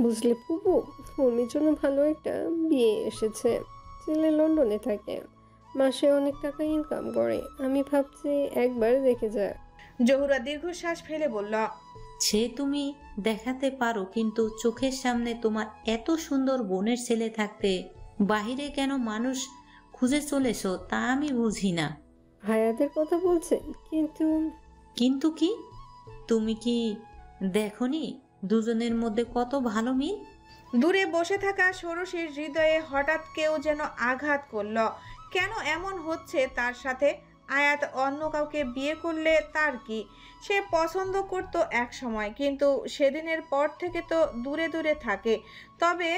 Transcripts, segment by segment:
বুঝলে পুপু, উর্মির জন্য ভালো একটা বিয়ে এসেছে। ছেলে লন্ডনে থাকে, মাসে অনেক টাকা ইনকাম করে। আমি ভাবছি একবার দেখে যাক। জহুরা দীর্ঘশ্বাস ফেলে বলল, সে তুমি দেখাতে পারো, কিন্তু চোখের সামনে তোমার এত সুন্দর বোনের ছেলে থাকতে বাহিরে কেন মানুষ খুঁজে চলেছো তা আমি বুঝি না। ভাইয়াদের কথা বলছেন? কিন্তু কিন্তু কি? তুমি কি দেখনি দুজনের মধ্যে কত ভালো মিল? দূরে বসে থাকা ষোড়শীর হৃদয়ে হঠাৎ কেউ যেন আঘাত করল। কেন এমন হচ্ছে তার সাথে? আয়াত অন্য কাউকে বিয়ে করলে তার কি? সে পছন্দ করত এক সময়, কিন্তু সেদিনের পর থেকে তো দূরে দূরে থাকে। তবে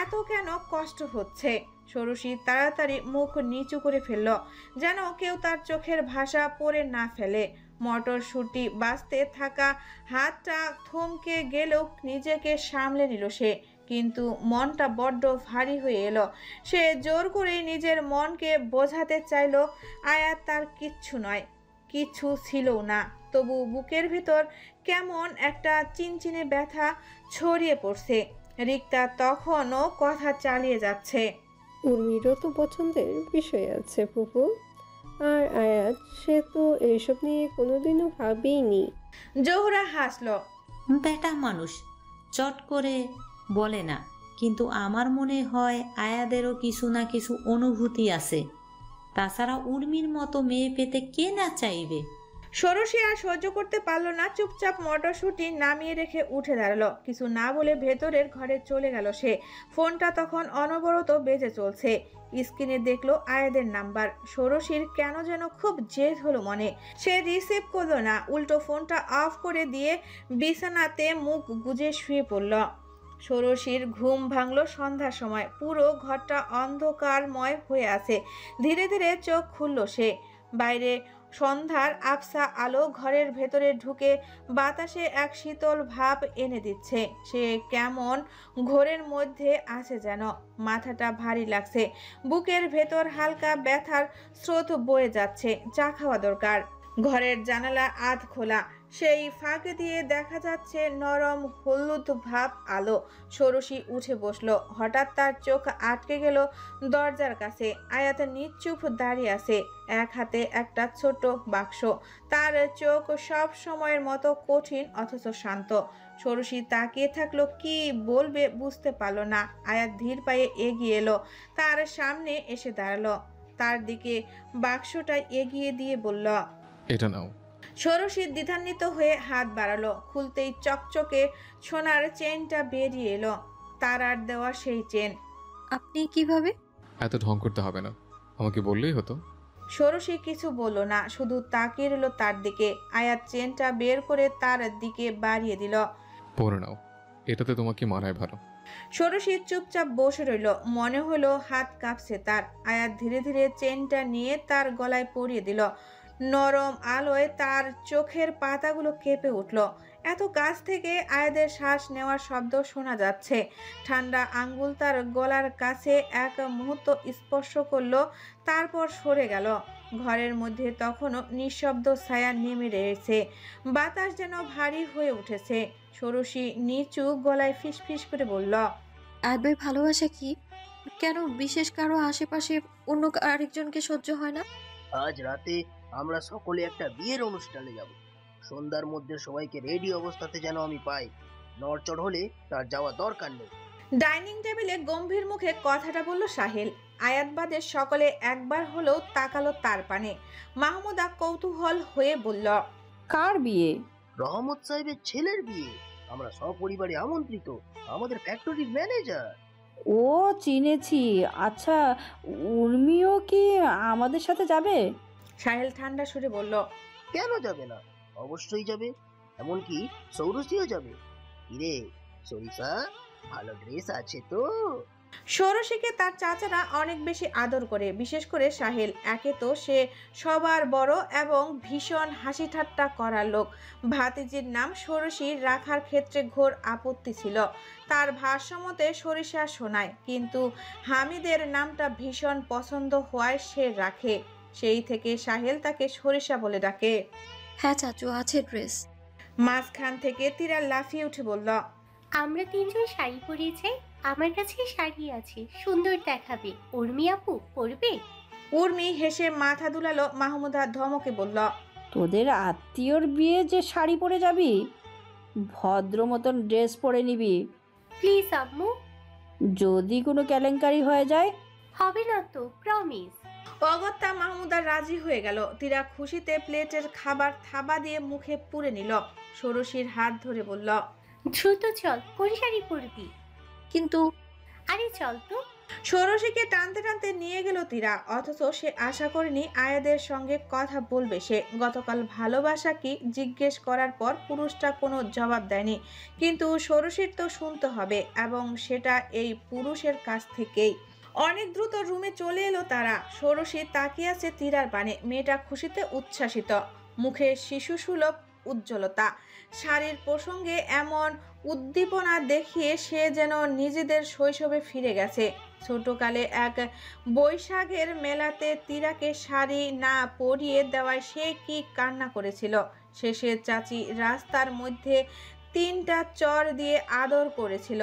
এত কেন কষ্ট হচ্ছে? ষোড়শী তাড়াতাড়ি মুখ নিচু করে ফেলল, যেন কেউ তার চোখের ভাষা পড়ে না ফেলে। মটরশুঁটি বাজতে থাকা হাতটা থমকে গেলেও নিজেকে সামলে নিল সে। কিন্তু মনটা বড্ড ভারী হয়ে এলো। সে জোর করে নিজের মনকে বোঝাতে চাইল আয়াত তার কিচ্ছু নয়, কিচ্ছু ছিলও না। তবু বুকের ভেতর কেমন একটা চিনচিনে ব্যথা ছড়িয়ে পড়ছে। রিক্তা তখনও কথা চালিয়ে যাচ্ছে। উর্মিরও তো পছন্দের বিষয় আছে ফুপু। আর আয়াত, সে তো এইসব নিয়ে কোনোদিনও ভাবেইনি। জোহরা হাসল। বেটা মানুষ চট করে বলে না, কিন্তু আমার মনে হয় আয়াদেরও কিছু না কিছু অনুভূতি আছে। তাছাড়া উর্মির মতো মেয়ে পেতে কে না চাইবে? ষোড়শী আর সহ্য করতে পারল না, চুপচাপ মটরশুঁটি নামিয়ে রেখে উঠে দাঁড়ালো। কিছু না বলে ভেতরের ঘরে চলে গেল সে। ফোনটা তখন অনবরত বেজে চলছে। স্ক্রিনে দেখলো আয়াদের নাম্বার। ষোড়শীর কেন যেন খুব জেদ হলো মনে। সে রিসিভ করলো না, উল্টো ফোনটা অফ করে দিয়ে বিছানাতে মুখ গুজে শুয়ে পড়ল। ষোড়শীর ঘুম ভাঙলো সন্ধ্যার সময়। পুরো ঘরটা অন্ধকারময় হয়ে আছে। ধীরে ধীরে চোখ খুলল সে। বাইরে সন্ধ্যার আবছা আলো ঘরের ভেতরে ঢুকে বাতাসে এক শীতল ভাব এনে দিচ্ছে। সে কেমন ঘোরের মধ্যে আছে যেন। মাথাটা ভারী লাগছে, বুকের ভেতর হালকা ব্যথার স্রোত বয়ে যাচ্ছে। চা খাওয়া দরকার। ঘরের জানালা আধ খোলা, সেই ফাঁক দিয়ে দেখা যাচ্ছে নরম হলুদ ভাব আলো। ষোড়শী উঠে বসলো। হঠাৎ তার চোখ আটকে গেল দরজার কাছে। আয়াত নিশ্চুপ দাঁড়িয়ে আছে, এক হাতে একটা ছোট বাক্স। তার চোখ সব সময়ের মতো কঠিন অথচ শান্ত। ষোড়শী তাকিয়ে থাকলো, কি বলবে বুঝতে পারলো না। আয়াত ধীর পায়ে এগিয়ে এলো, তার সামনে এসে দাঁড়ালো। তার দিকে বাক্সটা এগিয়ে দিয়ে বলল, এটা নাও। ষোড়শী দ্বিধান্বিত হয়ে হাত বাড়ালো। খুলতেই চকচকে সোনার চেনটা বেরিয়ে এলো। তারার দেওয়া সেই চেন। আপনি কিভাবে? এত ঢং করতে হবে না, আমাকে বললেই হতো। ষোড়শী কিছু বলল না, শুধু তাকিয়ে রইল তার দিকে। আয়াত চেনটা বের করে তার দিকে বাড়িয়ে দিল। পরে নাও, এটাতে তোমাকে মানায় ভালো। ষোড়শী চুপচাপ বসে রইল। মনে হলো হাত কাঁপছে তার। আয়াত ধীরে ধীরে চেনটা নিয়ে তার গলায় পরিয়ে দিল। নরম আলোয় তার চোখের পাতাগুলো কেঁপে উঠল। এত কাছ থেকে আয়াদের শ্বাস নেওয়ার শব্দ শোনা যাচ্ছে। ঠান্ডা আঙ্গুল তার গলার কাছে এক মুহূর্ত স্পর্শ করলো, তারপর সরে গেল। ঘরের মধ্যে তখনও নিঃশব্দ ছায়া নেমে রয়েছে। বাতাস যেন ভারী হয়ে উঠেছে। ষোড়শী নিচু গলায় ফিসফিস করে বলল, আদবে ভালোবাসা কি? কেন বিশেষ কারো আশেপাশে অন্য আরেকজনকে সহ্য হয় না? আজ রাতে আমরা সকলে একটা বিয়ের অনুষ্ঠানে যাব। সন্ধ্যার মধ্যে সবাইকে রেডি অবস্থাতে যেন আমি পাই। নড়চড় হলে তার যাওয়া দরকার নেই। ডাইনিং টেবিলে গম্ভীর মুখে কথাটা বলল সাহেল। আয়াত বাদে সকলে একবার হলেও তাকালো তার পানে। মাহমুদা কৌতূহল হয়ে বলল, কার বিয়ে? রহমত সাহেবের ছেলের বিয়ে। আমরা সপরিবারে আমন্ত্রিত। আমাদের ফ্যাক্টরির ম্যানেজার। ও, চিনেছি। আচ্ছা, উর্মিও কি আমাদের সাথে যাবে? সাহেল ঠান্ডা সুরে বলল, কেন যাবে না? অবশ্যই যাবে। এমনকি সৌরসীও যাবে। কিরে সরিষা, ভালো ড্রেস আছে তো? ষোড়শীকে তার চাচারা অনেক বেশি আদর করে, বিশেষ করে সাহেল। একে তো সে সবার বড় এবং ভীষণ হাসি ঠাট্টা করার লোক। ভাতিজির নাম ষোড়শী রাখার ক্ষেত্রে ঘোর আপত্তি ছিল। তার ভাষ্যমতে সরিষা শোনায়, কিন্তু হামিদের নামটা ভীষণ পছন্দ হওয়ায় সে রাখে। সেই থেকে সাহেল তাকে সরিষা বলে ডাকে। হ্যাঁ চাচু, আছে ড্রেস। মাঝখান থেকে তীরা লাফিয়ে উঠে বলল, আমরা তিনজন শাড়ি পরিয়েছি, আমার কাছে শাড়ি আছে, সুন্দর দেখাবে। উর্মি আপু পরবে? উর্মি হেসে মাথা দুলালো। মাহমুদা ধমকে বলল, তোদের আত্মীয়র বিয়ে যে শাড়ি পরে যাবি, ভদ্র মতন ড্রেস পরে নিবি। প্লিজ আম্মু। যদি কোনো কেলেঙ্কারি হয়ে যায়? হবে না তো, প্রমিস। অগত্যা মাহমুদা রাজি হয়ে গেল। তীরা খুশিতে প্লেটের খাবার থাবা দিয়ে মুখে পুরে নিল। ষোড়শীর হাত ধরে বলল, দ্রুত চল, কোন শাড়ি পরবি? কিন্তু আরে চল তো। ষোড়শীকে টানতে টানতে নিয়ে গেল তীরা। অথচ সে আশা করেনি আয়াদের সঙ্গে কথা বলবে সে। গতকাল ভালোবাসা কি জিজ্ঞেস করার পর পুরুষটা কোনো জবাব দেয়নি, কিন্তু ষোড়শীর তো শুনতে হবে, এবং সেটা এই পুরুষের কাছ থেকেই। অনেক দ্রুত রুমে চলে এলো তারা। ষোড়শী তাকিয়ে আছে তীরার পানে। মেয়েটা খুশিতে উচ্ছ্বাসিত, মুখে শিশুসুলভ উজ্জ্বলতা। শাড়ির প্রসঙ্গে এমন উদ্দীপনা দেখিয়ে সে যেন নিজেদের শৈশবে ফিরে গেছে। ছোটকালে এক বৈশাখের মেলাতে তীরাকে শাড়ি না পরিয়ে দেওয়ায় সে কি কান্না করেছিল। শেষে চাচি রাস্তার মধ্যে 3টা চর দিয়ে আদর করেছিল।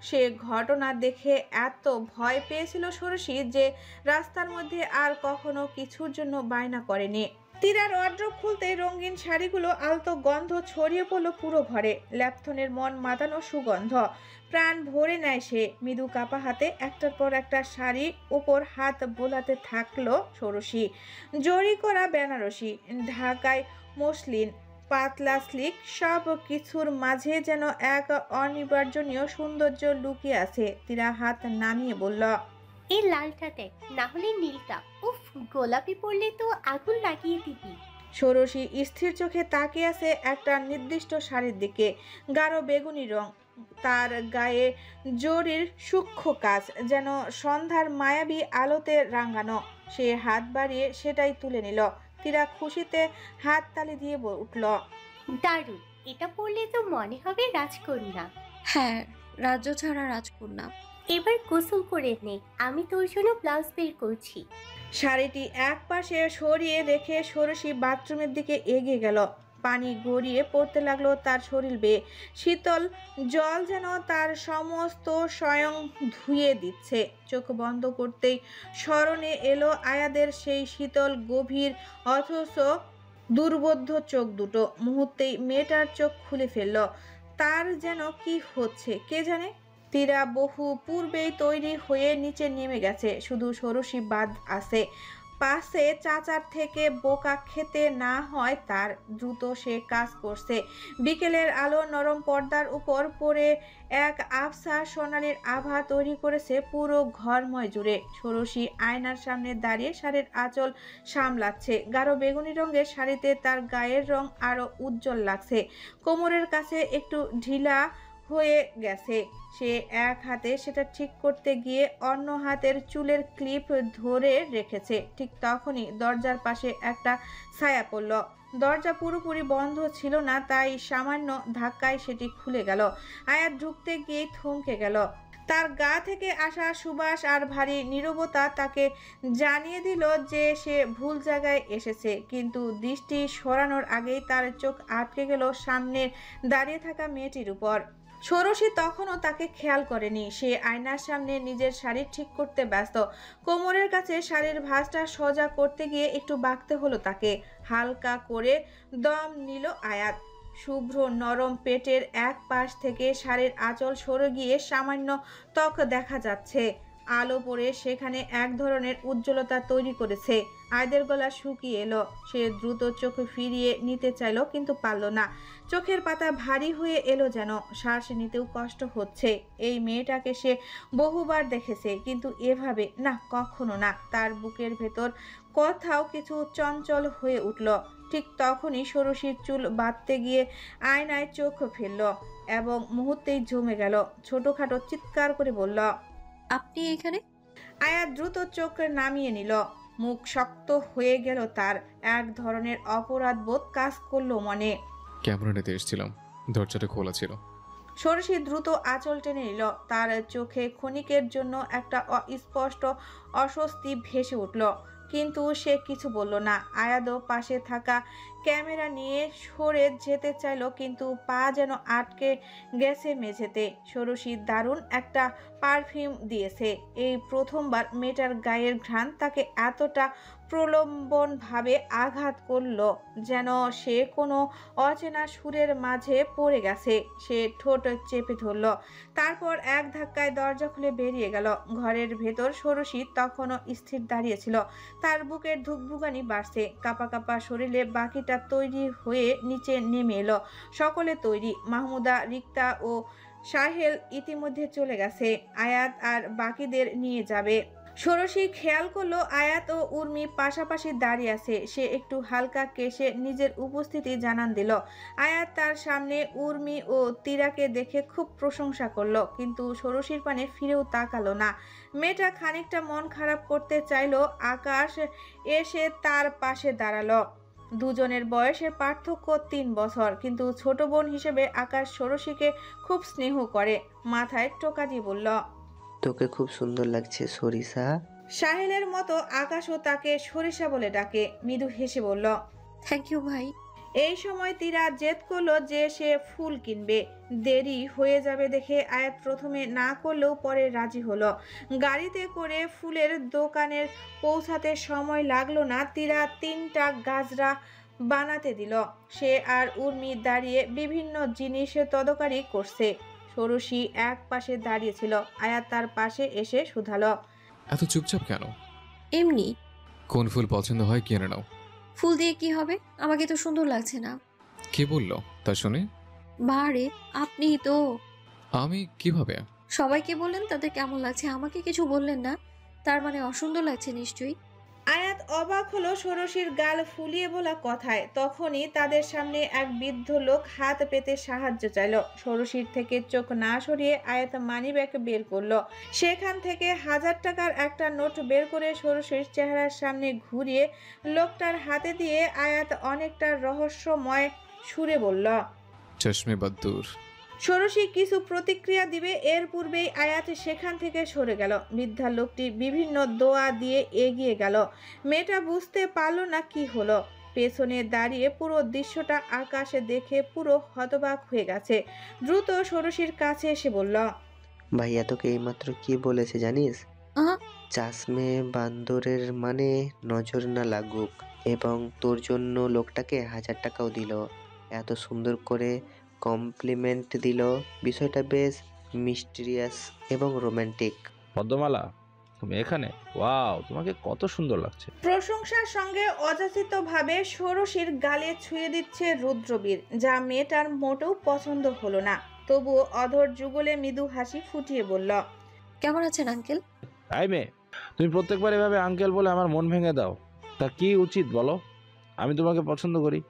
সে ঘটনা দেখে এত ভয় পেয়েছিল ষোড়শী যে রাস্তার মধ্যে আর কখনো কিছুর জন্য বায়না করেনি। তীরার ওয়ার্ড্রোব খুলতে রঙিন শাড়িগুলো আলতো গন্ধ ছড়িয়ে পড়লো পুরো ঘরে। ল্যাপথনের মন মাতানো সুগন্ধ প্রাণ ভরে নেয় সে। মৃদু কাপা হাতে একটার পর একটা শাড়ি উপর হাত বোলাতে থাকলো ষোড়শী। জরি করা বেনারসি, ঢাকায় মসলিন, পাতলা স্লিক, সব কিছুর মাঝে যেন এক অনিবার্জনীয় সৌন্দর্য লুকিয়ে আছে। তীরা হাত নামিয়ে বলল, এই লালটা দেখ, না হলে নীলটা। উফ, গোলাপি পরলে তো আগুন লাগিয়ে দিবি। ষোড়শী স্থির চোখে তাকিয়ে আছে একটা নির্দিষ্ট শাড়ির দিকে। গাঢ় বেগুনি রং, তার গায়ে জরির সূক্ষ্ম কাজ, যেন সন্ধ্যার মায়াবী আলোতে রাঙানো। সে হাত বাড়িয়ে সেটাই তুলে নিল। তীরা খুশিতে হাত তালি দিয়ে উঠল, দারুণ, এটা পরলে তো মনে হবে রাজকন্যা। হ্যাঁ, রাজ্য ছাড়া রাজকন্যা। এবার গোসল করে নে, আমি তোর জন্য ব্লাউজ বের করছি। শাড়িটি এক পাশে সরিয়ে রেখে ষোড়শী বাথরুমের দিকে এগিয়ে গেল। পানি গড়িয়ে পড়তে লাগলো তার শরীর বেয়ে। শীতল জল যেন তার সমস্ত স্বয়ং ধুয়ে দিচ্ছে। চোখ বন্ধ করতেই স্মরণে এলো আয়াদের সেই শীতল গভীর অথচ দুর্বোধ্য চোখ দুটো। মুহূর্তেই মেয়েটার চোখ খুলে ফেলল। তার যেন কি হচ্ছে কে জানে। তীরা বহু পূর্বেই তৈরি হয়ে নিচে নেমে গেছে, শুধু ষোড়শী বাদ আছে পাশে। চাচার থেকে বোকা খেতে না হয় তার। দ্রুত সে কাজ করছে। বিকেলের আলো নরম পর্দার উপর পড়ে এক আবছা সোনালির আভা তৈরি করেছে পুরো ঘরময় জুড়ে। ষোড়শী আয়নার সামনে দাঁড়িয়ে শাড়ির আঁচল সামলাচ্ছে। গাঢ় বেগুনি রঙের শাড়িতে তার গায়ের রং আরো উজ্জ্বল লাগছে। কোমরের কাছে একটু ঢিলা হয়ে গেছে। সে এক হাতে সেটা ঠিক করতে গিয়ে অন্য হাতের চুলের ক্লিপ ধরে রেখেছে। ঠিক তখনই দরজার পাশে একটা ছায়া পড়ল। দরজা পুরোপুরি বন্ধ ছিল না, তাই সামান্য ধাক্কায় সেটি খুলে গেল। আয়াত ঢুকতে গিয়ে থমকে গেল। তার গা থেকে আসা সুবাস আর ভারী নীরবতা তাকে জানিয়ে দিল যে সে ভুল জায়গায় এসেছে। কিন্তু দৃষ্টি সরানোর আগেই তার চোখ আটকে গেল সামনে দাঁড়িয়ে থাকা মেয়েটির উপর। ষোড়শী তখনও তাকে খেয়াল করেনি। সে আয়নার সামনে নিজের শাড়ি ঠিক করতে ব্যস্ত। কোমরের কাছে শাড়ির ভাঁজটা সোজা করতে গিয়ে একটু বাঁকতে হলো তাকে। হালকা করে দম নিল আয়াত। শুভ্র নরম পেটের এক পাশ থেকে শাড়ির আঁচল সরে গিয়ে সামান্য ত্বক দেখা যাচ্ছে। আলো পড়ে সেখানে এক ধরনের উজ্জ্বলতা তৈরি করেছে। আয়াদের গলা শুকিয়ে এলো। সে দ্রুত চোখ ফিরিয়ে নিতে চাইল, কিন্তু পারল না। চোখের পাতা ভারী হয়ে এলো যেন। শ্বাস নিতেও কষ্ট হচ্ছে। এই মেয়েটাকে সে বহুবার দেখেছে, কিন্তু এভাবে না, কখনো না। তার বুকের ভেতর কোথাও কিছু চঞ্চল হয়ে উঠল। ঠিক তখনই ষোড়শীর চুল বাঁধতে গিয়ে আয়নায় চোখ ফেলল এবং মুহূর্তেই জমে গেল। ছোটখাটো চিৎকার করে বলল, আপনি এখানে? আয়াত দ্রুত চোখ নামিয়ে নিল। মুখ শক্ত হয়ে গেল তার। এক ধরনের অপরাধ বোধ কাজ করলো মনে। ক্যামেরা নিতে এসেছিলাম, দরজাটা খোলা ছিল। ষোড়শী দ্রুত আঁচল টেনে নিল। তার চোখে ক্ষণিকের জন্য একটা অস্পষ্ট অস্বস্তি ভেসে উঠল, কিন্তু সে কিছু বলল না। আয়াদও পাশে থাকা ক্যামেরা নিয়ে সরে যেতে চাইল, কিন্তু পা যেন আটকে গেছে মেঝেতে। ষোড়শী দারুণ একটা পারফিউম দিয়েছে। এই প্রথমবার মেয়েটার গায়ের ঘ্রাণ তাকে এতটা প্রলম্বনভাবে আঘাত করলো, যেন সে কোনো অচেনা সুরের মাঝে পড়ে গেছে। সে ঠোঁট চেপে ধরল, তারপর এক ধাক্কায় দরজা খুলে বেরিয়ে গেল। ঘরের ভেতর ষোড়শী তখনও স্থির দাঁড়িয়েছিল। তার বুকের ধুকভুকানি বাড়ছে, কাঁপা কাঁপা শরীরে বাকিটা তৈরি হয়ে নিচে নেমে এলো। সকলে তৈরি। মাহমুদা, রিক্তা ও সাহেল ইতিমধ্যে চলে গেছে। আয়াত আর বাকিদের নিয়ে যাবে। ষোড়শী খেয়াল করলো আয়াত ও উর্মি পাশাপাশি দাঁড়িয়ে আছে। সে একটু হালকা কেশে নিজের উপস্থিতি জানান দিল। আয়াত তার সামনে উর্মি ও তিরাকে দেখে খুব প্রশংসা করলো, কিন্তু ষোড়শীর পানে ফিরেও তাকালো না। মেয়েটা খানিকটা মন খারাপ করতে চাইলো। আকাশ এসে তার পাশে দাঁড়ালো। দুজনের বয়সের পার্থক্য 3 বছর, কিন্তু ছোট বোন হিসেবে আকাশ ষোড়শীকে খুব স্নেহ করে। মাথায় টোকা দিয়ে বলল, তোকে খুব সুন্দর লাগছে সরিষা। সাহেলের মতো আকাশও তাকে সরিষা বলে ডাকে। মৃদু হেসে বলল, থ্যাংক ইউ ভাই। এই সময় তীরা জেদ করলো যে সে ফুল কিনবে। দেরি হয়ে যাবে দেখে আয়াত প্রথমে না করলেও পরে রাজি হলো। গাড়িতে করে ফুলের দোকানের পৌঁছাতে সময় লাগলো না। তীরা 3টা গাজরা বানাতে দিল। সে আর উর্মি দাঁড়িয়ে বিভিন্ন জিনিস তদারকি করছে। ষোড়শী এক পাশে দাঁড়িয়েছিল। আয়াত তার পাশে এসে শুধালো, এত চুপচাপ কেন? এমনি। কোন ফুল পছন্দ হয় কিনে নাও। ফুল দিয়ে কি হবে? আমাকে তো সুন্দর লাগছে না। কে বললো তা শুনে? বারে, আপনি তো আমি কিভাবে? সবাইকে বললেন তাদের কেমন লাগছে, আমাকে কিছু বললেন না। তার মানে অসুন্দর লাগছে নিশ্চয়ই। আয়াত অবাক হলো ষোড়শীর গাল ফুলিয়ে বলা কথায়। তখনই তাদের সামনে এক বৃদ্ধ লোক হাত পেতে সাহায্য চাইল। ষোড়শীর থেকে চোখ না সরিয়ে আয়াত মানিব্যাগ বের করলো। সেখান থেকে 1000 টাকার একটা নোট বের করে ষোড়শীর চেহারার সামনে ঘুরিয়ে লোকটার হাতে দিয়ে আয়াত অনেকটা রহস্যময় সুরে বলল, চশমে বদ্দুর। ষোড়শী কিছু প্রতিক্রিয়া দিবে এর পূর্বেই আয়াত সেখান থেকে সরে গেল। বৃদ্ধা লোকটি বিভিন্ন দোয়া দিয়ে এগিয়ে গেল। মেয়েটা বুঝতে পারল না কি হলো। পেছনে দাঁড়িয়ে পুরো দৃশ্যটা আকাশে দেখে পুরো হতবাক হয়ে গেছে। দ্রুত ষোড়শীর কাছে এসে বলল, ভাইয়া তোকে এইমাত্র কি বলেছে জানিস? আহ, চাষমে বান্দরের মানে নজর না লাগুক, এবং তোর জন্য লোকটাকে 1000 টাকাও দিল। এত সুন্দর করে কমপ্লিমেন্ট দিল। বিষয়টা বেশ মিস্টিরিয়াস এবং রোমান্টিক। পদ্মমালা, তুমি এখানে? ওয়াও, তোমাকে কত সুন্দর লাগছে। প্রশংসার সঙ্গে অযাচিতভাবে ষোড়শীর গালে ছুঁয়ে দিচ্ছে রুদ্রবীর, যা মেয়েটার মোটেও পছন্দ হলো না। তবুও অধর যুগলে মৃদু হাসি ফুটিয়ে বলল, কেমন আছেন আঙ্কেল? আই মেয়ে, তুমি প্রত্যেকবার এভাবে আঙ্কেল বলে আমার মন ভেঙে দাও। তা কি উচিত বলো? আমি তোমাকে পছন্দ করি।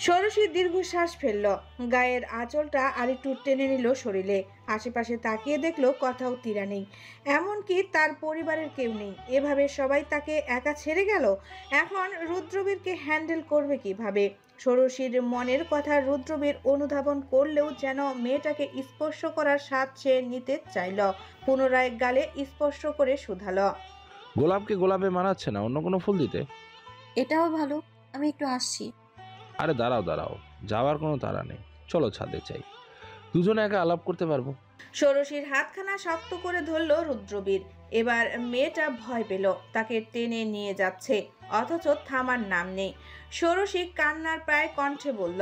ষোড়শী দীর্ঘশ্বাস ফেলল। গায়ের আঁচলটা আরেকটু টেনে নিল শরীরে। আশেপাশে তাকিয়ে দেখলো কোথাও তীরা নেই, এমনকি তার পরিবারের কেউ নেই। এভাবে সবাই তাকে একা ছেড়ে গেল। এখন রুদ্রবীরকে হ্যান্ডেল করবে কিভাবে? ষোড়শীর মনের কথা রুদ্রবীর অনুধাবন করলেও যেন মেয়েটাকে স্পর্শ করার স্বাদ সে নিতে চাইল। পুনরায় গালে স্পর্শ করে শুধালো, গোলাপকে গোলাপে মানাচ্ছে না, অন্য কোনো ফুল দিতে? এটাও ভালো, আমি একটু আসছি। আরে দাঁড়াও দাঁড়াও, যাওয়ার কোনো তাড়া নেই, চলো ছাদে চাই, দুজনে একা আলাপ করতে পারবো। ষোড়শীর হাতখানা শক্ত করে ধরল রুদ্রবীর। এবার মেয়েটা ভয় পেল, তাকে টেনে নিয়ে যাচ্ছে, অথচ থামার নাম নেই। ষোড়শী কান্নার প্রায় কণ্ঠে বলল,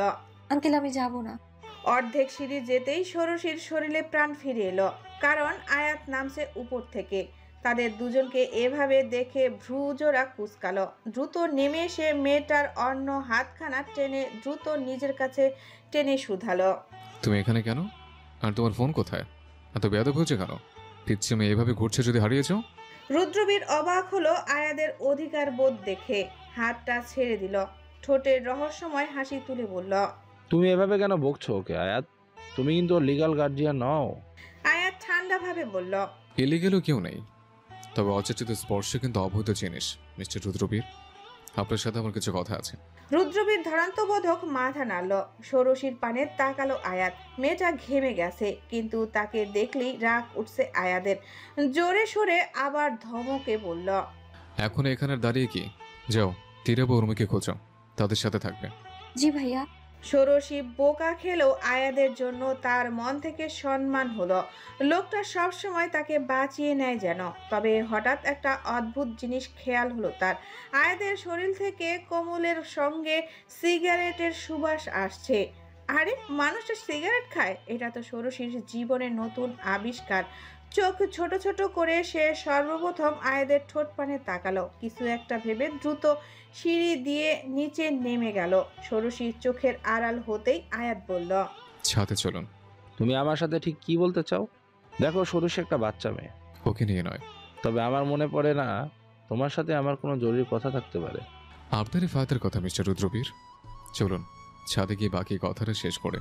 আঙ্কেল আমি যাব না। অর্ধেক সিঁড়ি যেতেই ষোড়শীর শরীরে প্রাণ ফিরে এলো, কারণ আয়াত নামছে উপর থেকে। তাদের দুজনকে এভাবে দেখে ভ্রুজোড়া কুঁচকালো। দ্রুত নেমে এসে মেয়েটার অন্য হাতখানা টেনে দ্রুত নিজের কাছে টেনে শুধালো, তুমি এখানে কেন? আর তোমার ফোন কোথায়? এত বেয়াদব হয়েছে কেন? পিচ্ছে মেয়ে এভাবে ঘুরছে, যদি হারিয়েছ? রুদ্রবীর অবাক হলো আয়াদের অধিকার বোধ দেখে। হাতটা ছেড়ে দিল। ঠোঁটের রহস্যময় হাসি তুলে বলল, তুমি এভাবে কেন বকছো ওকে আয়াত? তুমি কিন্তু লিগ্যাল গার্জিয়ান নও। আয়াত ঠান্ডাভাবে বলল, ইলিগেলও কেউ নেই, তবে অচেতন স্পর্শ কিন্তু অবৈধ জিনিস। মিস্টার রুদ্রবীর, আপনার সাথে আমার কিছু কথা আছে। রুদ্রবীর ধরান্তবোধক মাথা নাড়ল। ষোড়শীর পানে তাকালো আয়াত। মেয়েটা ঘেমে গেছে, কিন্তু তাকে দেখলেই রাগ উঠছে আয়াদের। জোরে সোরে আবার ধমকে বলল, এখন এখানে দাঁড়িয়ে কি? যাও, তীরা বা উর্মিকে খোঁজো, তাদের সাথে থাকবে। জি ভাইয়া। ষোড়শী বোকা খেলেও আয়াদের জন্য তার মন থেকে সম্মান হলো। লোকটা সবসময় তাকে বাঁচিয়ে নেয় যেন। তবে হঠাৎ একটা অদ্ভুত জিনিস খেয়াল হলো তার। আয়াদের শরীর থেকে কোমলের সঙ্গে সিগারেটের সুবাস আসছে। আরে, মানুষটা সিগারেট খায়? এটা তো ষোড়শীর জীবনের নতুন আবিষ্কার। চোখ ছোট ছোট করে সে সর্বপ্রথম আয়াদের ঠোঁট পানে তাকালো। কিছু একটা ভেবে দ্রুত সিঁড়ি দিয়ে নিচে নেমে গেল। ষোড়শীর চোখের আড়াল হতেই আয়াত বলল, ছাদে চলুন। তুমি আমার সাথে ঠিক কি বলতে চাও? দেখো, ষোড়শী একটা বাচ্চা মেয়ে, ওকে নিয়ে নয়। তবে আমার মনে পড়ে না তোমার সাথে আমার কোনো জরুরি কথা থাকতে পারে। আপনারই ফায়দার কথা মিস্টার রুদ্রবীর। চলুন ছাদে গিয়ে বাকি কথাটা শেষ করে।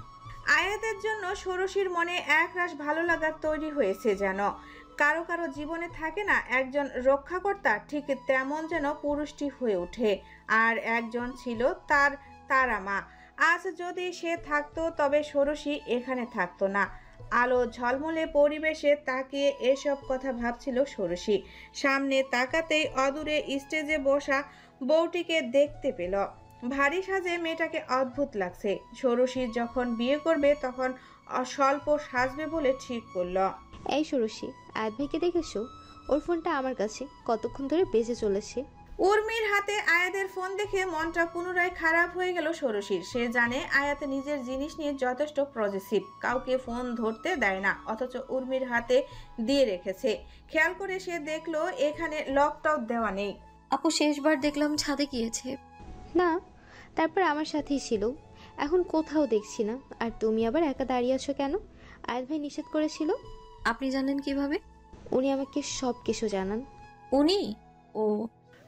আয়াতের জন্য ষোড়শীর মনে একরাশ ভালো লাগা তৈরি হয়েছে যেন। কারো কারো জীবনে থাকে না একজন রক্ষাকর্তা, ঠিক তেমন যেন পুরুষটি হয়ে ওঠে। আর একজন ছিল তার তারা মা। আজ যদি সে থাকতো তবে ষোড়শী এখানে থাকতো না। আলো ঝলমলে পরিবেশে তাকিয়ে এসব কথা ভাবছিল ষোড়শী। সামনে তাকাতেই অদূরে স্টেজে বসা বউটিকে দেখতে পেল। ভারী সাজে মেয়েটাকে অদ্ভুত লাগছে। ষোড়শী যখন বিয়ে করবে তখন স্বল্প সাজবে বলে ঠিক করলো। এই ষোড়শী, আয়াত ভাইকে দেখেছো? ওর ফোনটা আমার কাছে কতক্ষণ ধরে বেজে চলেছে। উর্মির হাতে আয়াতের ফোন দেখে মনটা পুনরায় খারাপ হয়ে গেল ষোড়শীর। সে জানে আয়াত নিজের জিনিস নিয়ে যথেষ্ট পজিটিভ, কাউকে ফোন ধরতে দেয় না, অথচ উর্মির হাতে দিয়ে রেখেছে। খেয়াল করে সে দেখলো এখানে লকটাও দেওয়া নেই। আপু শেষবার দেখলাম ছাদে গিয়েছে। না, তারপর আমার সাথেই ছিল, এখন কোথাও দেখছি না। আর তুমি আবার একা দাঁড়িয়ে আছো কেন? আয়াত ভাই নিষেধ করেছিল। আপনি জানলেন কিভাবে? উনি আমাকে সব কিছু জানান। উনি? ও।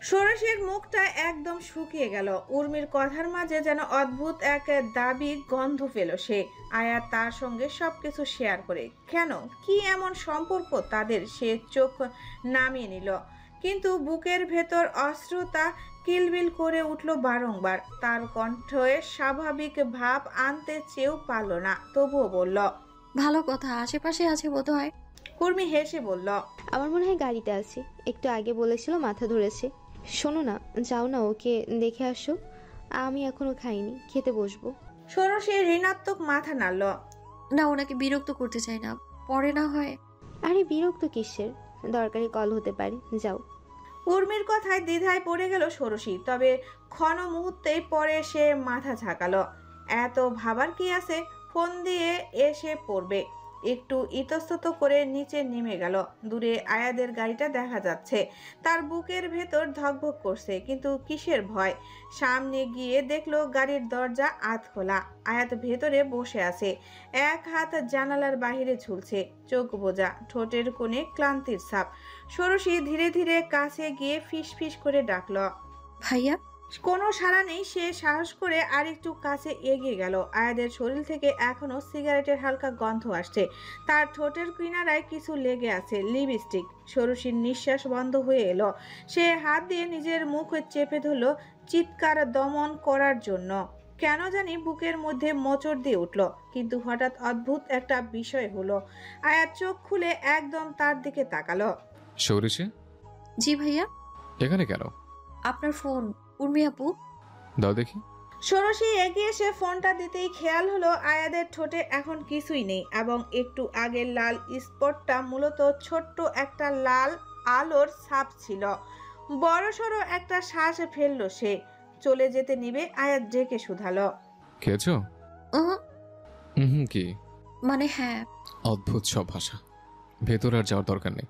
ষোড়শীর মুখটা একদম শুকিয়ে গেল। উর্মির কথার মাঝে যেন অদ্ভুত এক দাবি গন্ধ পেল সে। আয়াত তার সঙ্গে সবকিছু শেয়ার করে। কেন, কি এমন সম্পর্ক তাদের? সে চোখ নামিয়ে নিল, কিন্তু বুকের ভেতর অশ্রুতা কিলবিল করে উঠল বারংবার। তার কণ্ঠে স্বাভাবিক ভাব আনতে চেয়েও পারল না, তবুও বলল, ভালো কথা, আশেপাশে আছে বোধহয়। উর্মি হেসে বলল, আমার মনে হয় গাড়িতে আছে, একটু আগে বলেছিল মাথা ধরেছে। শোনো না, যাও না ওকে দেখে আসো। আমি এখনো খাইনি, খেতে বসবো। ষোড়শী ঋণাত্মক মাথা নাড়ল। না, ওনাকে বিরক্ত করতে চাই না, পরে না হয়। আরে বিরক্ত কিসের, দরকারি কল হতে পারে, যাও। উর্মির কথায় দ্বিধায় পড়ে গেল ষোড়শী, তবে ক্ষণ মুহূর্তেই পরে সে মাথা ঝাঁকালো। এত ভাবার কি আছে, ফোন দিয়ে এসে পড়বে। একটু ইতস্তত করে নিচে নেমে গেল। দূরে আয়াদের গাড়িটা দেখা যাচ্ছে। তার বুকের ভেতর ধকভক করছে, কিন্তু কিসের ভয়? সামনে গিয়ে দেখলো গাড়ির দরজা আধ খোলা। আয়াত ভেতরে বসে আছে, এক হাত জানালার বাহিরে ঝুলছে, চোখ বোঝা, ঠোঁটের কোণে ক্লান্তির ছাপ। ষোড়শী ধীরে ধীরে কাছে গিয়ে ফিস ফিস করে ডাকলো, ভাইয়া। কোনো সাড়া নেই। সে সাহস করে আরেকটু কাছে এগিয়ে গেল। আয়াদের শরীর থেকে এখনো সিগারেটের হালকা গন্ধ আসছে। তার ঠোঁটের কিনারায় কিছু লেগে আছে, লিপস্টিক। ষোড়শীর নিঃশ্বাস বন্ধ হয়ে এলো। সে হাত দিয়ে নিজের মুখ চেপে ধরল, চিৎকার দমন করার জন্য। কেন জানি বুকের মধ্যে মোচড় দিয়ে উঠল। কিন্তু হঠাৎ অদ্ভুত একটা বিষয় হলো। আয়াত চোখ খুলে একদম তার দিকে তাকালো। ষোড়শী? জি ভাইয়া। এখানে কেন? আপনার ফোন। উর্মি আপু। দাও দেখি। ষোড়শী এগিয়ে এসে ফোনটা দিতেই খেয়াল হলো আয়াদের ঠোঁটে এখন কিছুই নেই, এবং একটু আগের লাল স্পটটা মূলত ছোট্ট একটা লাল আলোর ছাপ ছিল। বড়সড় একটা শ্বাস ফেললো সে। চলে যেতে নিবে, আয়াত ডেকে শুধালো, খেয়েছো? কি মানে হ্যাঁ। অদ্ভুত সব ভাষা। ভেতর আর যাওয়ার দরকার নেই,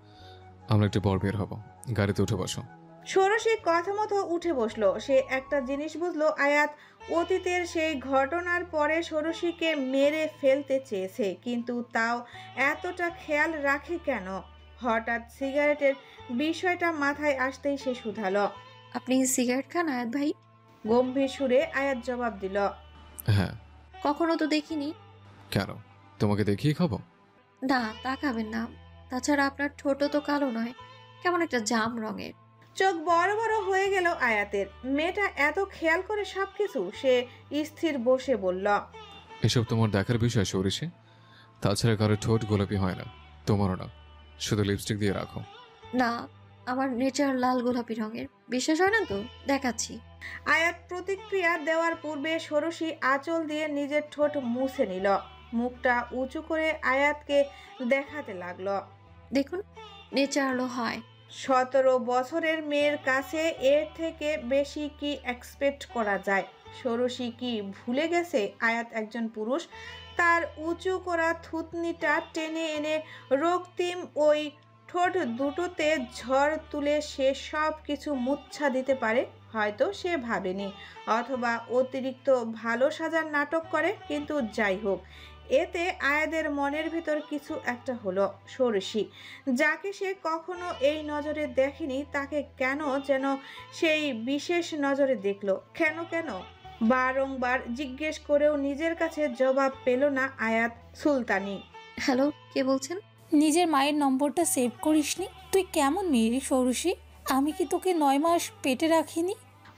আমরা একটু পর বের হব, গাড়িতে উঠে বসো। ষোড়শী কথা মতো উঠে বসলো। সে একটা জিনিস বুঝলো, আয়াত অতীতের সেই ঘটনার পরে ষোড়শীকে মেরে ফেলতে চেয়েছে, কিন্তু তাও এতটা খেয়াল রাখে কেন? হঠাৎ সিগারেটের বিষয়টা মাথায় আসতেই সে শুধালো, আপনি সিগারেট খান আয়াত ভাই? গম্ভীর সুরে আয়াত জবাব দিল, হ্যাঁ। কখনো তো দেখিনি। কেন, তোমাকে দেখিয়ে খাবো? না, তা খাবেন না। তাছাড়া আপনার ঠোঁটও তো কালো নয়, কেমন একটা জাম রঙের। চোখ বড় বড় হয়ে গেল আয়াতের। মেয়েটা এত খেয়াল করে সবকিছু। সে স্থির বসে বলল, এসব তোমার দেখার বিষয় ষোড়শী। তাছাড়া কারো ঠোঁট গোলাপি হয় না, তোমারও না, শুধু লিপস্টিক দিয়ে রাখো। না, আমার নেচার লাল গোলাপি রঙের। বিশ্বাস হয় না তো? দেখাচ্ছি। আয়াত প্রতিক্রিয়া দেওয়ার পূর্বে ষোড়শী আঁচল দিয়ে নিজের ঠোঁট মুছে নিল। মুখটা উঁচু করে আয়াতকে দেখাতে লাগলো। দেখুন, নেচারও হয়। 17 বছরের মেয়ের কাছে এর থেকে বেশি কি এক্সপেক্ট করা যায়? ষোড়শী কি ভুলে গেছে আয়াত একজন পুরুষ? তার উঁচু করা থুতনিটা টেনে এনে রক্তিম ওই ঠোঁট দুটোতে ঝড় তুলে সে সব কিছু মুচ্ছা দিতে পারে। হয়তো সে ভাবেনি, অথবা অতিরিক্ত ভালো সাজার নাটক করে। কিন্তু যাই হোক, এতে আয়াদের মনের ভেতর কিছু একটা হলো। ষোড়শী, যাকে সে কখনো এই নজরে দেখেনি, তাকে কেন যেন সেই বিশেষ নজরে দেখলো। কেন বারংবার জিজ্ঞেস করেও নিজের কাছে জবাব পেল না আয়াত সুলতানি। হ্যালো, কে বলছেন? নিজের মায়ের নম্বরটা সেভ করিসনি? তুই কেমন মেয়ে ষোড়শী? আমি কি তোকে 9 মাস পেটে রাখিনি?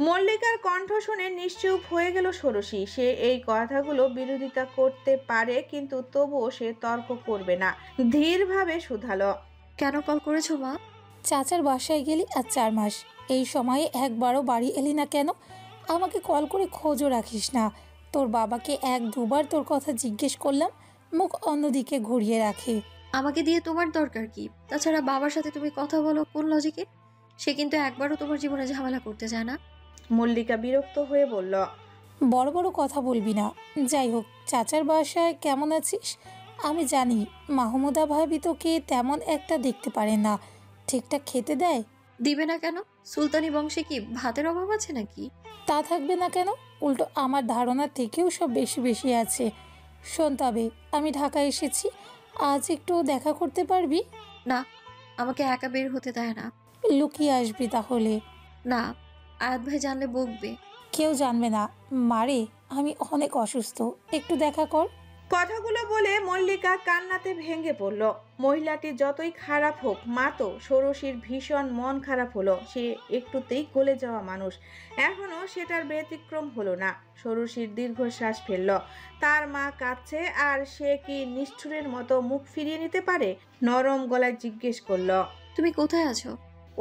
মল্লিকার কণ্ঠ শুনে নিশ্চুপ হয়ে গেল ষোড়শী। সে এই কথাগুলো বিরোধিতা করতে পারে, কিন্তু তবুও সে তর্ক করবে না। ধীরভাবে শুধালো, কেন কল করেছো মা? চাচার বাসায় গেলি আর 4 মাস, এই সময়ে একবারও বাড়ি এলি না কেন? আমাকে কল করে খোঁজও রাখিস না। তোর বাবাকে 1-2 বার তোর কথা জিজ্ঞেস করলাম, মুখ অন্যদিকে ঘুরিয়ে রাখে। আমাকে দিয়ে তোমার দরকার কি? তাছাড়া বাবার সাথে তুমি কথা বলো কোন লজিকে? সে কিন্তু একবারও তোমার জীবনে ঝামেলা করতে চায় না। মল্লিকা বিরক্ত হয়ে বলল, বড় বড় কথা বলবি না। যাই হোক, চাচার বাসায় কেমন আছিস? আমি জানি মাহমুদা ভাবি তোকে তেমন একটা দেখতে পারে না। ঠিকঠাক খেতে দেয়? দিবে না কেন? সুলতানি বংশে কি ভাতের অভাব আছে নাকি? তা থাকবে না কেন? উল্টো আমার ধারণা থেকেও সব বেশি আছে। শোন, তবে আমি ঢাকায় এসেছি, আজ একটু দেখা করতে পারবি? না, আমাকে একা বের হতে দেয় না। লুকিয়ে আসবি তাহলে? না, আয়াত ভাই জানলে বকবে। কেউ জানবে না মারে, আমি অনেক অসুস্থ, একটু দেখা কর। কথাগুলো বলে মল্লিকা কান্নাতে ভেঙে পড়ল। মহিলাটি যতই খারাপ হোক, মা তো। ষোড়শীর ভীষণ মন খারাপ হলো। সে একটুতেই গলে যাওয়া মানুষ, এখনো সেটার ব্যতিক্রম হলো না। ষোড়শীর দীর্ঘশ্বাস ফেলল। তার মা কাঁদছে, আর সে কি নিষ্ঠুরের মতো মুখ ফিরিয়ে নিতে পারে? নরম গলায় জিজ্ঞেস করলো, তুমি কোথায় আছো?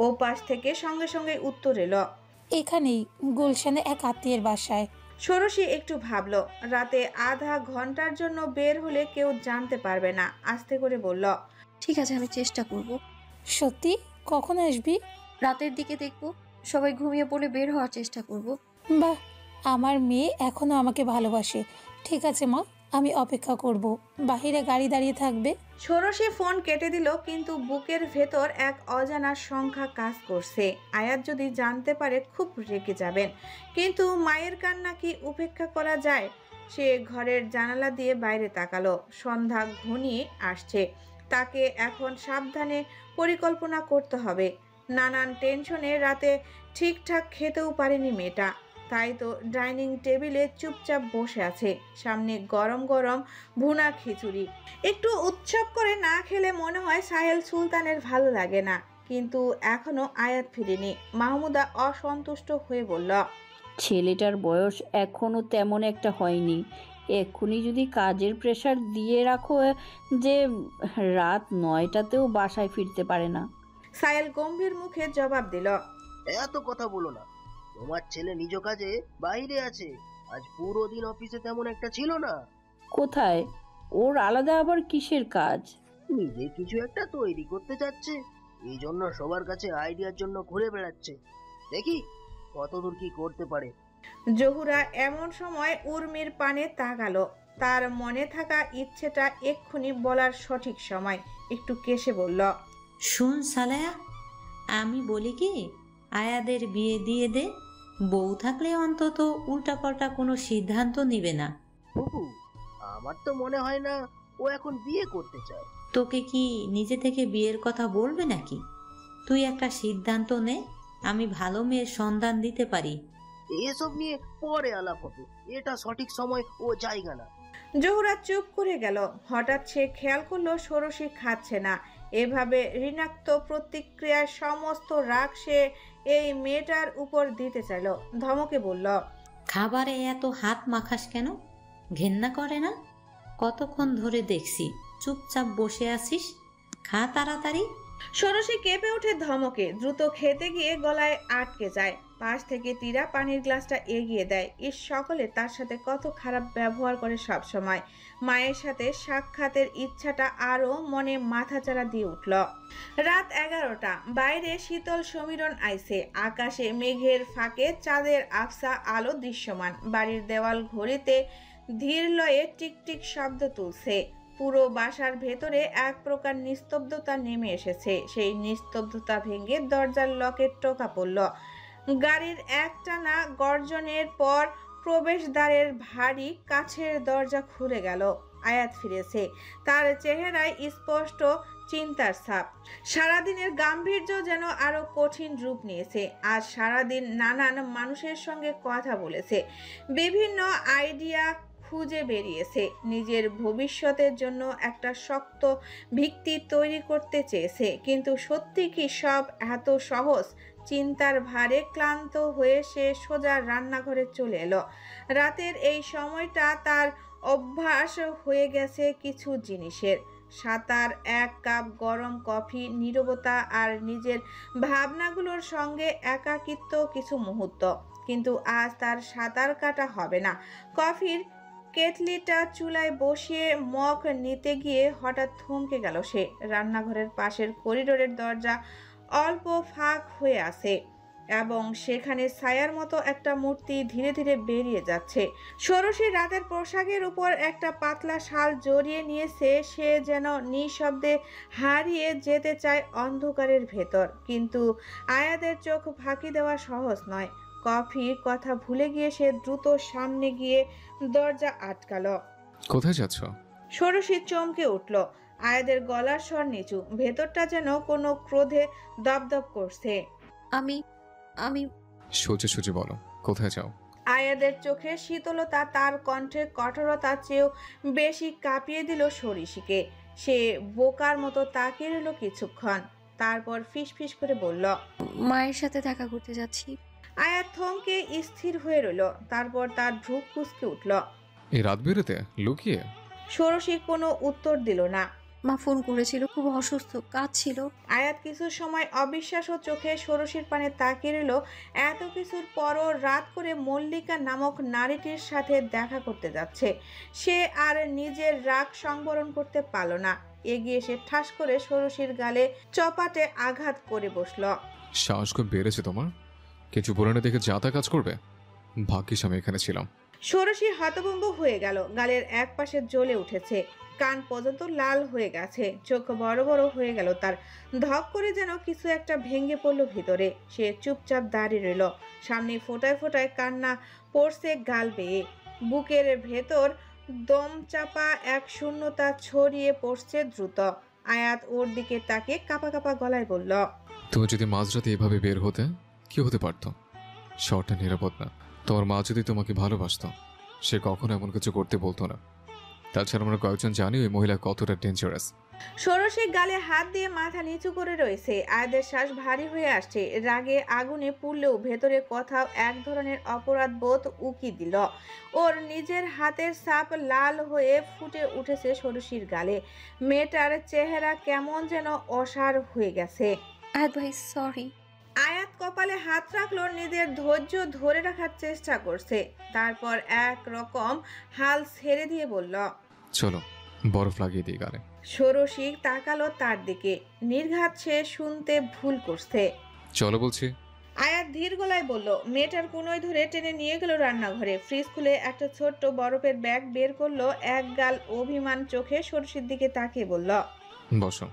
ও পাশ থেকে সঙ্গে সঙ্গে উত্তর এলো, এখানেই গুলশানে এক আত্মীয়ের বাসায়। ষোড়শী একটু ভাবলো। রাতে আধা ঘন্টার জন্য বের হলে কেউ জানতে পারবে না। আস্তে করে বলল, ঠিক আছে, আমি চেষ্টা করব। সত্যি? কখন আসবি? রাতের দিকে দেখব, সবাই ঘুমিয়ে পড়লে বের হওয়ার চেষ্টা করব। বাহ, আমার মেয়ে এখনো আমাকে ভালোবাসে। ঠিক আছে মা, আমি অপেক্ষা করব। বাহিরে গাড়ি দাঁড়িয়ে থাকবে। ষোড়শী ফোন কেটে দিল, কিন্তু বুকের ভেতর এক অজানা সংখ্যা কাজ করছে। আয়াত যদি জানতে পারে খুব রেগে যাবেন। কিন্তু মায়ের কান্না কি উপেক্ষা করা যায়? সে ঘরের জানালা দিয়ে বাইরে তাকালো। সন্ধ্যা ঘনিয়ে আসছে। তাকে এখন সাবধানে পরিকল্পনা করতে হবে। নানান টেনশনে রাতে ঠিকঠাক খেতেও পারেনি মেয়েটা। তাই তো ডাইনিং টেবিলে চুপচাপ বসে আছে। সামনে গরম গরম ভুনা খিচুড়ি। একটু উৎসব করে না খেলে মনে হয় সাহেল সুলতানের ভালো লাগে না। কিন্তু এখনো আয়াত ফিরেনি। মাহমুদা অসন্তুষ্ট হয়ে বলল, ছেলেটার বয়স এখনো তেমন একটা হয়নি, এক্ষুনি যদি কাজের প্রেশার দিয়ে রাখো যে রাত 9টাতেও বাসায় ফিরতে পারে না। সাহেল গম্ভীর মুখে জবাব দিল, এত কথা বলো না, তোমার ছেলে নিজ কাজে বাইরে আছে। আজ পুরো দিন অফিসে তেমন একটা ছিল না। কোথায়? ওর আলাদা আবার কিসের কাজ? নিজে কিছু একটা তৈরি করতে চাচ্ছে, এই জন্য সবার কাছে আইডিয়ার জন্য ঘুরে বেড়াচ্ছে। দেখি কতদূর কি করতে পারে। জহুরা এমন সময় উর্মির পানে তাকালো। তার মনে থাকা ইচ্ছেটা এক্ষুনি বলার সঠিক সময়। একটু কেসে বলল, শুন সালেহা, আমি বলি কি, আয়াদের বিয়ে দিয়ে দে। বউ থাকলে অন্তত উল্টাপাল্টা কোনো সিদ্ধান্ত নিবে না। ফুপু, আমার তো মনে হয় না ও এখন বিয়ে করতে চায়। তোকে কি নিজে থেকে বিয়ের কথা বলবে নাকি? তুই একটা সিদ্ধান্ত নে, আমি ভালো মেয়ের সন্ধান দিতে পারি। এসব নিয়ে পরে আলাপ হবে, এটা সঠিক সময় ও জায়গা না। জহুরা চুপ করে গেল। হঠাৎ সে খেয়াল করলো ষোড়শী খাচ্ছে না। এভাবে ঋণাত্ম প্রতিক্রিয়ার সমস্ত রাগ সে এই মেয়েটার উপর দিতে চাইল। ধমকে বলল, খাবারে এত হাত মাখাস কেন? ঘেন্না করে না? কতক্ষণ ধরে দেখছি চুপচাপ বসে আছিস, খা তাড়াতাড়ি। ষোড়শী কেঁপে ওঠে ধমকে, দ্রুত খেতে গিয়ে গলায় আটকে যায়। পাশ থেকে তীরা পানির গ্লাসটা এগিয়ে দেয়। সকলে তার সাথে কত খারাপ ব্যবহার করে সব সময়। মায়ের সাথে সাক্ষাতের ইচ্ছাটা আরো মনে মাথাচাড়া দিয়ে উঠল। রাত 11টা, বাইরে শীতল সমীরণ আইছে। আকাশে মেঘের ফাঁকে চাঁদের আফসা আলো দৃশ্যমান। বাড়ির দেওয়াল ঘড়িতে ধীর লয়ে টিকটিক শব্দ তুলছে। পুরো বাসার ভেতরে এক প্রকার নিস্তব্ধতা নেমে এসেছে। সেই নিস্তব্ধতা ভেঙে দরজার লকের টোকা পড়ল। গাড়ির একটানা গর্জনের পর প্রবেশদ্বারের ভারী কাছের দরজা খুলে গেল। আয়াত ফিরেছে। তার চেহারায় স্পষ্ট চিন্তার ছাপ। সারাদিনের গাম্ভীর্য যেন আরো কঠিন রূপ নিয়েছে। আজ সারাদিন নানান মানুষের সঙ্গে কথা বলেছে, বিভিন্ন আইডিয়া খুঁজে বেরিয়েছে, নিজের ভবিষ্যতের জন্য একটা শক্ত ভিত্তি তৈরি করতে চেয়েছে। কিন্তু সত্যি কি সব এত সহজ? চিন্তার ভারে ক্লান্ত হয়ে সে সোজা রান্নাঘরে চলে এলো। রাতের এই সময়টা তার অভ্যাস হয়ে গেছে কিছু জিনিসের। সাঁতার, এক কাপ গরম কফি, নীরবতা আর নিজের ভাবনাগুলোর সঙ্গে একাকিত্ব কিছু মুহূর্ত। কিন্তু আজ তার সাঁতার কাটা হবে না। কফির কেটলিটা চুলায় বসিয়ে মগ নিতে গিয়ে হঠাৎ থমকে গেল সে। রান্নাঘরের পাশের করিডোরের দরজা অল্প ফাঁক হয়ে আছে এবং সেখানে ছায়ার মতো একটা মূর্তি ধীরে ধীরে বেরিয়ে যাচ্ছে। ষোড়শী রাতের পোশাকের উপর একটা পাতলা শাল জড়িয়ে নিয়েছে। সে যেন নিঃশব্দে হারিয়ে যেতে চায় অন্ধকারের ভেতর। কিন্তু আয়াদের চোখ ফাঁকি দেওয়া সহজ নয়। কফির কথা ভুলে গিয়ে সে দ্রুত সামনে গিয়ে দরজা আটকালো। কোথায় যাচ্ছ? ষোড়শী চমকে উঠল। আয়াদের গলার স্বর নিচু, ভেতরটা যেন কোনো ক্রোধে দপদপ করছে। আমি আমি সোজা সোজা বলো, কোথায় যাও? আয়াদের চোখে শীতলতা তার কণ্ঠে কঠোরতার চেয়েও বেশি কাঁপিয়ে দিল ষোড়শীকে। সে বোকার মতো তাকিয়ে রইল কিছুক্ষণ, তারপর ফিসফিস করে বলল, মায়ের সাথে দেখা করতে যাচ্ছি। আয়াত থমকে স্থির হয়ে রইল, তারপর তার ভ্রু কুঁচকে উঠল। এই রাত বেরোতে লুকিয়ে? ষোড়শী কোনো উত্তর দিল না। মা ফোন করেছিল, খুব অসুস্থ, কাজ ছিল। আয়াত কিছু সময় অবিশ্বাস ও চোখে ষোড়শীর পানে তাকিয়ে রইল। এত কিছুর পরও রাত করে মল্লিকা নামক নারীটির সাথে দেখা করতে যাচ্ছে। সে আর নিজের রাগ সংবরণ করতে পারল না। এগিয়ে এসে ঠাস করে ষোড়শীর গালে চপাটে আঘাত করে বসল। সাহস খুব বেড়েছে তোমার। কিছু বলে না দেখে যা তা কাজ করবে? ভাগ্যিস আমি এখানে ছিলাম। ষোড়শী হতভম্ব হয়ে গেল। গালের এক পাশে জ্বলে উঠেছে, কান পর্যন্ত লাল হয়ে গেছে, চোখ বড় বড় হয়ে গেল তার। ধপ করে যেন কিছু একটা ভেঙে পড়লো ভিতরে। সে চুপচাপ দাঁড়িয়ে রইল। সামনে ফোটায় ফোটায় কান্না পড়ছে গাল বেয়ে। বুকের ভেতর দম চাপা এক শূন্যতা ছড়িয়ে পড়ছে দ্রুত। আয়াত ওর দিকে তাকিয়ে কাঁপা কাঁপা গলায় বলল, তুমি যদি মাঝরাতে এভাবে বের হতে, কি হতে পারতো? শহরটা নিরাপদ না। তোমার মা যদি তোমাকে ভালোবাসতো, সে কখনো এমন কিছু করতে বলতো না। তাছাড়া আমরা কয়েকজন জানি ওই মহিলা কতটা ডেঞ্জারাস। ষোড়শী গালে হাত দিয়ে মাথা নিচু করে রয়েছে। আয়াদের শ্বাস ভারী হয়ে আসছে। রাগে আগুনে পুড়লেও ভেতরে কোথাও এক ধরনের অপরাধ বোধ উকি দিল। ওর নিজের হাতের ছাপ লাল হয়ে ফুটে উঠেছে ষোড়শীর গালে। মেয়েটার চেহারা কেমন যেন অসাড় হয়ে গেছে। আয়াত ভাই সরি। আয়াত কপালে হাত রাখলো, নিজের ধৈর্য ধরে রাখার চেষ্টা করছে। তারপর এক রকম হাল ছেড়ে দিয়ে বলল, চলো বরফ লাগিয়ে দিই গালে। ষোড়শী তাকালো তার দিকে। নির্ঘাত সে শুনতে ভুল করছে। চলো বলছি। আয়াত ধীর গলায় বলল। মেয়েটার কোনোই ধরে টেনে নিয়ে গেল রান্নাঘরে। ফ্রিজ খুলে একটা ছোট্ট বরফের ব্যাগ বের করলো। এক গাল অভিমান চোখে ষোড়শীর দিকে তাকিয়ে বলল, বসো।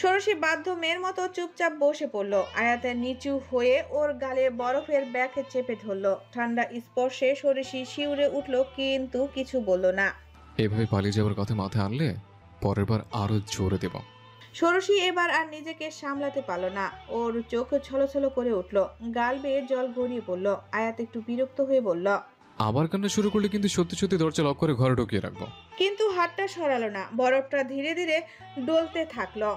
ষোড়শী বাধ্য মেয়ের মতো চুপচাপ বসে পড়ল। আয়াতের নিচু হয়ে ওর গালে বরফের ব্যাগে চেপে ধরল। ঠান্ডা স্পর্শে ষোড়শী শিউরে উঠল, কিন্তু কিছু বলল না। এভাবে পালিয়ে যাওয়ার কথা মাথায় আনলে পরের বার আরো জোরে দেব। ষোড়শী এবার আর নিজেকে সামলাতে পারল না। ওর চোখ ছলছল করে উঠল, গাল বেয়ে জল গড়িয়ে পড়ল। আয়াত একটু বিরক্ত হয়ে বলল, আবার কান্না শুরু করলে কিন্তু সত্যি সত্যি দরজা লক করে ঘরে ঢুকিয়ে রাখবো। কিন্তু হাতটা সরালো না। বরফটা ধীরে ধীরে ডলতে থাকলো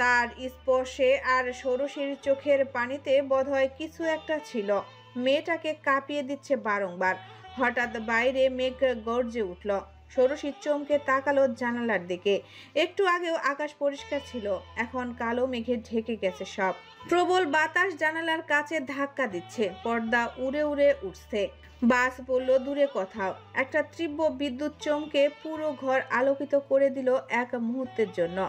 তার স্পর্শে। আর ষোড়শীর চোখের পানিতে বোধহয় কিছু একটা ছিল, মেয়েটাকে কাঁপিয়ে দিচ্ছে বারংবার। হঠাৎ বাইরে মেঘ গর্জে উঠল। ষোড়শী চমকে তাকালো জানালার দিকে। একটু আগেও আকাশ পরিষ্কার ছিল, এখন কালো মেঘে ঢেকে গেছে সব। প্রবল বাতাস জানালার কাছে ধাক্কা দিচ্ছে, পর্দা উড়ে উড়ে উঠছে। বাস বলল দূরে কোথাও। একটা তীব্র বিদ্যুৎ চমকে পুরো ঘর আলোকিত করে দিল এক মুহূর্তের জন্য।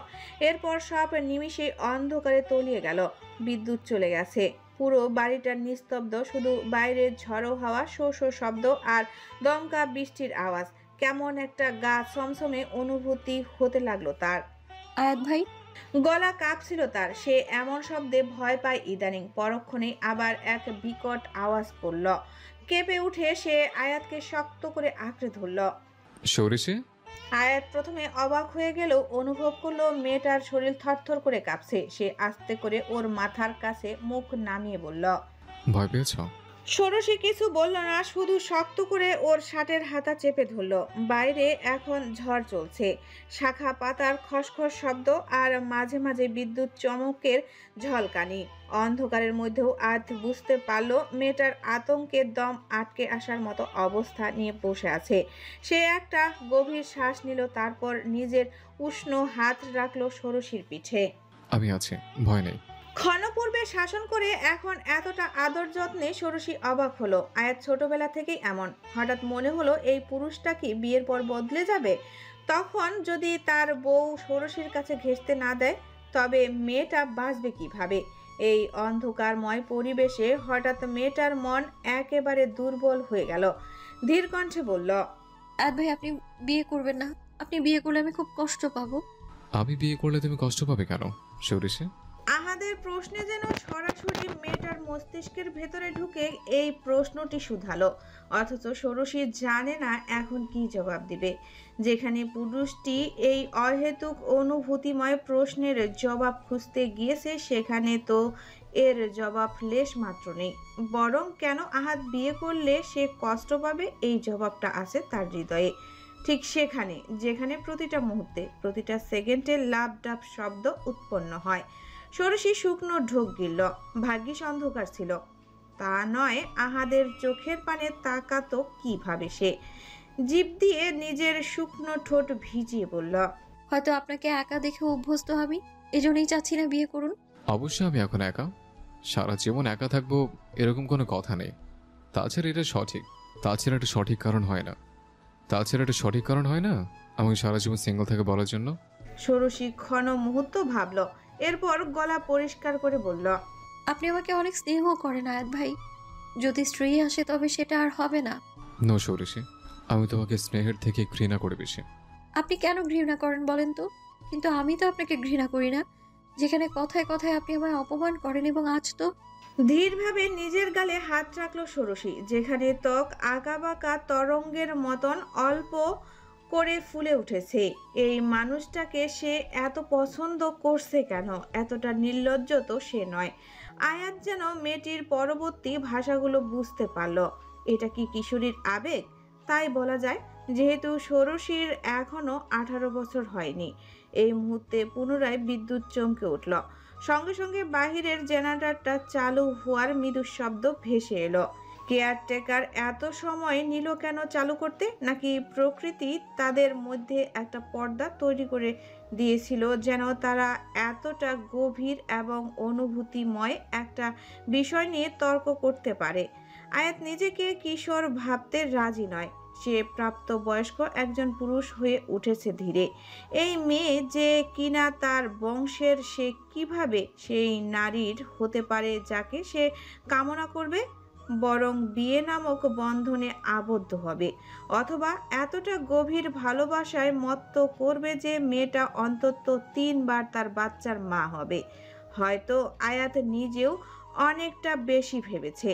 এরপর সব নিমিষেই অন্ধকারে তলিয়ে গেল। বিদ্যুৎ চলে গেছে, পুরো বাড়িটা নিস্তব্ধ, শুধু বাইরের ঝড়ো হাওয়া, শো শো শব্দ আর দমকা বৃষ্টির আওয়াজ। কেমন একটা গা ছমছমে অনুভূতি হতে লাগলো তার। আয়াত ভাই, গলা কাঁপছিল তার। সে এমন শব্দে ভয় পায় ইদানিং। পরক্ষণেই আবার এক বিকট আওয়াজ পড়ল। কেঁপে উঠে সে আয়াতকে শক্ত করে আঁকড়ে ধরল। ষোড়শী, আয়াত প্রথমে অবাক হয়ে গেলেও অনুভব করলো মেয়েটার শরীর থরথর করে কাঁপছে। সে আস্তে করে ওর মাথার কাছে মুখ নামিয়ে বলল, ভয় পেয়েছ? ষোড়শী কিছু বলল না, শুধু শক্ত করে ওর শার্টের হাতা চেপে ধরল। বাইরে এখন ঝড় চলছে, শাখা পাতার খসখস শব্দ আর মাঝে মাঝে বিদ্যুৎ চমকের ঝলকানি। অন্ধকারের মধ্যেও আজ বুঝতে পারল মেয়েটার আতঙ্কের দম আটকে আসার মতো অবস্থা নিয়ে বসে আছে। সে একটা গভীর শ্বাস নিল, তারপর নিজের উষ্ণ হাত রাখলো ষোড়শীর পিঠে। আমি আছি, ভয় নেই। ক্ষণপূর্বে শাসন করে এখন এতটা আদর যত্নে ষোড়শী অবাক হলো। আয়াত ছোটবেলা থেকেই এমন। হঠাৎ মনে হলো এই পুরুষটা কি বিয়ের পর বদলে যাবে? তখন যদি তার বউ ষোড়শীর কাছে ঘেঁষতে না দেয়, তবে মেয়েটা বাঁচবে কিভাবে? এই অন্ধকারময় পরিবেশে হঠাৎ মেয়েটার মন একেবারে দুর্বল হয়ে গেল। ধীর কণ্ঠে বলল, আয়াত ভাই, আপনি বিয়ে করবেন না। আপনি বিয়ে করলে আমি খুব কষ্ট পাবো। আমি বিয়ে করলে তুমি কষ্ট পাবে কেন ষোড়শী? আহাদের প্রশ্নে যেন সরাসরি মেয়েটার মস্তিষ্কের ভেতরে ঢুকে এই প্রশ্নটি শুধালো। অথচ ষোড়শী জানে না এখন কি জবাব দিবে। যেখানে পুরুষটি এই অহেতুক অনুভূতিময় প্রশ্নের জবাব খুঁজতে গিয়েছে, সেখানে তো এর জবাব লেশ মাত্র নেই। বরং কেন আহাদ বিয়ে করলে সে কষ্ট পাবে, এই জবাবটা আছে তার হৃদয়ে। ঠিক সেখানে যেখানে প্রতিটা মুহূর্তে, প্রতিটা সেকেন্ডে লাভ ডাব শব্দ উৎপন্ন হয়। ষোড়শী শুকনো ঢোক গিলল। ভাগ্যিস অন্ধকার ছিল, তা নয় আহাদের চোখের পানে তাকাতো কিভাবে সে। জিভ দিয়ে নিজের শুকনো ঠোঁট ভিজিয়ে বলল, হয়তো আপনাকে একা দেখে অভ্যস্ত আমি, এজন্যই চাচ্ছি না বিয়ে করুন। অবশ্যই আমি এখন একা, সারা জীবন একা থাকবো এরকম কোনো কথা নেই। তাছাড়া এটা সঠিক কারণ হয় না। আমাকে সারা জীবন সিঙ্গেল থেকে বলার জন্য। ষোড়শী ক্ষণ মুহূর্ত ভাবল, এরপর গলা পরিষ্কার করে বলল, আপনি আমাকে অনেক স্নেহ করেন আয়াত ভাই। যদি স্ত্রী আসে তবে সেটা আর হবে না। নো ষোড়শী, আমি তোমাকে স্নেহের থেকে ঘৃণা করে বেশি। আপনি কেন ঘৃণা করেন বলেন তো? কিন্তু আমি তো আপনাকে ঘৃণা করি না। যেখানে কথায় কথায় আপনি আমায় অপমান করেন, এবং আজ তো। ধীরভাবে নিজের গালে হাত রাখলো ষোড়শী, যেখানে ত্বক আঁকাবাঁকা তরঙ্গের মতন অল্প করে ফুলে উঠেছে। এই মানুষটাকে সে এত পছন্দ করছে কেন? এতটা নির্লজ্জ তো সে নয়। আয়াত যেন মেয়েটির পরবর্তী ভাষাগুলো বুঝতে পারল। এটা কি কিশোরীর আবেগ? তাই বলা যায়, যেহেতু ষোড়শীর এখনো 18 বছর হয়নি। এই মুহূর্তে পুনরায় বিদ্যুৎ চমকে উঠল। সঙ্গে সঙ্গে বাহিরের জেনারেটরটা চালু হওয়ার মৃদু শব্দ ভেসে এলো। কেয়ারটেকার এত সময় নিল কেন চালু করতে? নাকি প্রকৃতি তাদের মধ্যে একটা পর্দা তৈরি করে দিয়েছিল, যেন তারা এতটা গভীর এবং অনুভূতিময় একটা বিষয় নিয়ে তর্ক করতে পারে? আয়াত নিজেকে কিশোর ভাবতে রাজি নয়। সে প্রাপ্তবয়স্ক একজন পুরুষ হয়ে উঠেছে ধীরে। এই মেয়ে যে কিনা তার বংশের, সে কিভাবে সেই নারীর হতে পারে যাকে সে কামনা করবে? বরং বিয়ে নামক বন্ধনে আবদ্ধ হবে, অথবা এতটা গভীর ভালোবাসায় মত্ত করবে যে মেয়েটা অন্তত 3 বার তার বাচ্চার মা হবে। হয়তো আয়াত নিজেও অনেকটা বেশি ভেবেছে।